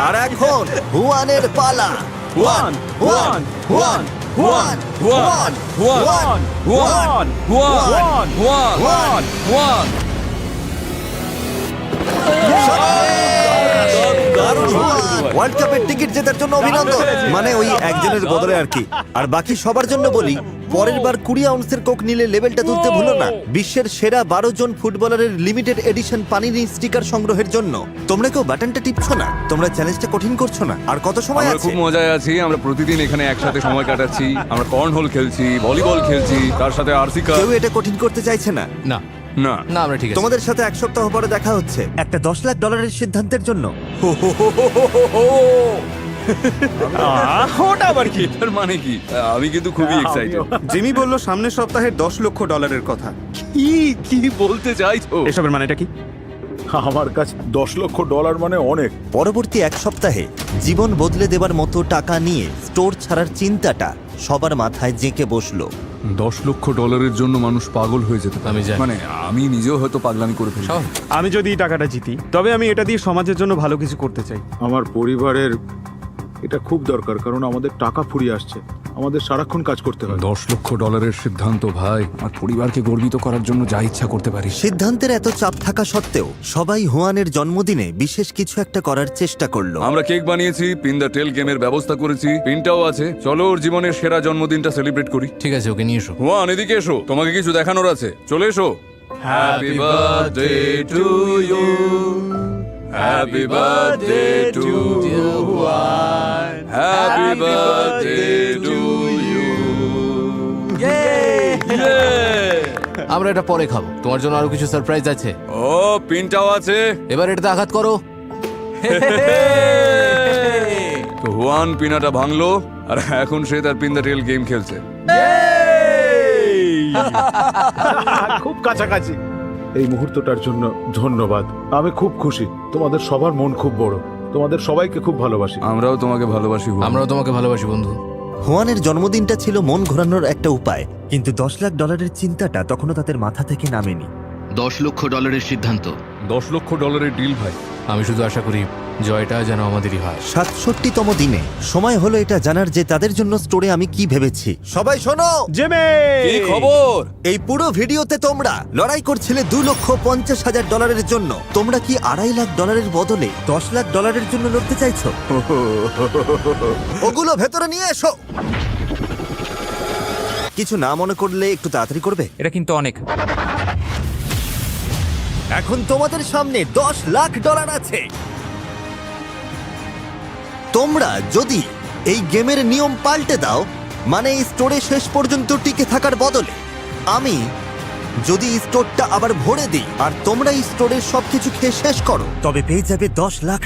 আর এখন হুয়ানের পালা। One one one one one one one one one one. World কাপের টিকিট জেতার জন্য অভিনন্দন। মানে ওই একজনের বদলে আর কি। আর বাকি সবার জন্য বলি, পরের বার 20 আউন্সের কোক নিলে লেভেলটা তুলতে ভুলো না। বিশ্বের সেরা 12 জন ফুটবলারের লিমিটেড এডিশন পানিনি স্টিকার সংগ্রহের জন্য। তোমরা কেউ বাটনটা টিপছো না, তোমরা চ্যালেঞ্জটা কঠিন করছো না। আর কত সময় আমরা আছে? খুব মজায় আছি। আমরা প্রতিদিন এখানে একসাথে সময় কাটাচ্ছি। আমরা কর্নহোল খেলছি, ভলিবল খেলছি, তার সাথে আরসি কাপ। কেউ এটা কঠিন করতে চাইছে না। না না না, আমরা ঠিক আছে। তোমাদের সাথে 1 সপ্তাহ পরে দেখা হচ্ছে একটা $10 লাখ সিদ্ধান্তের জন্য। ওটা আবার কি? এটার মানে কি? আমি কিন্তু খুবই এক্সাইটেড। জিমি বলল সামনের সপ্তাহে $10 লক্ষ কথা। কি বলতে চাইছো? এসবের মানেটা কি? আমার কাছে $10 লক্ষ মানে অনেক। পরবর্তী এক সপ্তাহে জীবন বদলে দেবার মতো টাকা নিয়ে স্টোর ছাড়ার চিন্তাটা সবার মাথায় জেঁকে বসলো। $10 লক্ষ জন্য মানুষ পাগল হয়ে যেতে পারে। আমি জানি। মানে আমি নিজেও হয়তো পাগলামি করে ফেলি। আমি যদি এই টাকাটা জিতি তবে আমি এটা দিয়ে সমাজের জন্য ভালো কিছু করতে চাই। আমার পরিবারের এটা খুব দরকার, কারণ আমাদের টাকা ফুরিয়ে আসছে, আমাদের সারাক্ষণ কাজ করতে হয়। $10 লক্ষ সিদ্ধান্ত ভাই, আমার পরিবারকে গর্বিত করার জন্য যা ইচ্ছা করতে পারি। সিদ্ধান্তের এত চাপ থাকা সত্ত্বেও সবাই হুয়ানের জন্মদিনে বিশেষ কিছু একটা করার চেষ্টা করলো। আমরা কেক বানিয়েছি, পিন দ্য টেল গেমের ব্যবস্থা করেছি, পিনটাও আছে। চলো ওর জীবনের সেরা জন্মদিনটা সেলিব্রেট করি। ঠিক আছে, ওকে নিয়ে এসো। হুয়ান, এদিকে এসো, তোমাকে কিছু দেখানোর আছে। চলে এসো। Happy birthday to you, happy birthday to you, happy birthday to you. আমরা এটা পরে খাবো, তোমার জন্য আরো কিছু সারপ্রাইজ আছে। ও, পিনটাও আছে। এবার এটাতে আঘাত করো। তো হুয়ান পিনাটা ভাঙলো, আর এখন সে তার পিন দ্য টেল গেম খেলছে। খুব কাছাকাছি। এই মুহূর্তটার জন্য ধন্যবাদ। আমি খুব খুশি। তোমাদের সবার মন খুব বড়। তোমাদের সবাইকে খুব ভালোবাসি। আমরাও তোমাকে ভালোবাসি হুয়ান। আমরাও তোমাকে ভালোবাসি বন্ধু। হুয়ানের জন্মদিনটা ছিল মন ঘোরানোর একটা উপায়, কিন্তু $10 লাখ চিন্তাটা তখনও তাদের মাথা থেকে নামেনি। $10 লক্ষ সিদ্ধান্ত। $10 লক্ষ ডিল ভাই। আমি শুধু আশা করি জয়টা যেন আমাদেরই হয়। 67তম দিনে সময় হলো এটা জানার যে তাদের জন্য স্টোরে আমি কি ভেবেছি। সবাই শোনো, জেমে কি খবর? এই পুরো ভিডিওতে তোমরা লড়াই করছিলে $2,50,000 জন্য। তোমরা কি $2.5 লাখ বদলে $10 লাখ জন্য লড়তে চাইছো? ওগুলো ভেতরে নিয়ে এসো। কিছু না মনে করলে একটু তাড়াতাড়ি করবে। এটা কিন্তু অনেক। এখন তোমাদের সামনে $10 লাখ আছে। তোমরা যদি এই গেমের নিয়ম পাল্টে দাও, মানে এই স্টোরে শেষ পর্যন্ত টিকে থাকার বদলে আমি যদি এই স্টোরটা আবার ভরে দিই আর তোমরা এই স্টোরের সবকিছু খেয়ে শেষ করো, তবে পেয়ে যাবে $10 লাখ।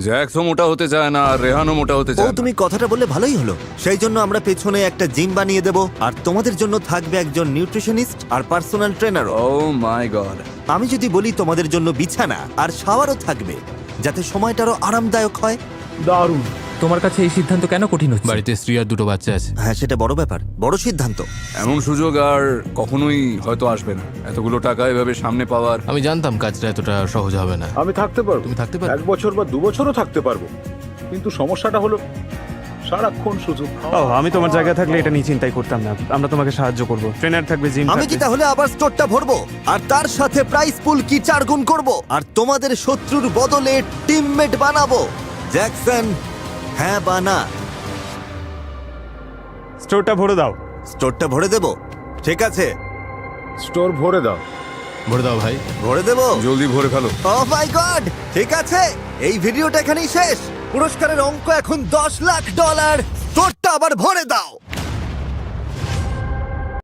জ্যাকসও মোটা হতে চায় না, আর রেহানও মোটা হতে ও, চায় না। তুমি কথাটা বললে ভালোই হলো। সেই জন্য আমরা পেছনে একটা জিম বানিয়ে দেব, আর তোমাদের জন্য থাকবে একজন নিউট্রিশনিস্ট আর পার্সোনাল ট্রেনারও। ও মাই গড। আমি যদি বলি তোমাদের জন্য বিছানা আর শাওয়ারও থাকবে, যাতে সময়টারও আরামদায়ক হয়। দারুণ। তোমার কাছে এই সিদ্ধান্ত কেন কঠিন হচ্ছে? বাড়িতে স্ত্রী আর 2 বাচ্চা আছে। হ্যাঁ, সেটা বড় ব্যাপার, বড় সিদ্ধান্ত। এমন সুযোগ আর কখনোই হয়তো আসবে না, এতগুলো টাকা এভাবে সামনে পাওয়ার। আমি জানতাম কাজটা এতটা সহজ হবে না। আমি থাকতে পারবো। তুমি থাকতে পারবে? 1 বছর বা 2 বছরও থাকতে পারবো, কিন্তু সমস্যাটা হলো সারাক্ষণ সুযোগ। আমি তোমার জায়গায় থাকলে এটা নিয়ে চিন্তাই করতাম না। আমরা তোমাকে সাহায্য করব, ট্রেনার থাকবে, জিম আমি কি তাহলে আবার স্টোরটা ভরবো, আর তার সাথে প্রাইস পুল কি 4 গুণ করব, আর তোমাদের শত্রুর বদলে টিমমেট বানাবো। জ্যাকসন, হ্যাঁ বা না? স্টোরটা ভরে দাও। স্টোরটা ভরে দেব? ঠিক আছে, স্টোর ভরে দাও। ভরে দাও ভাই। ভরে দেব। জলদি ভরে ফেলো। ও মাই গড, ঠিক আছে, এই ভিডিওটা এখানেই শেষ। পুরস্কারের অঙ্ক এখন $10 লাখ। স্টোরটা আবার ভরে দাও।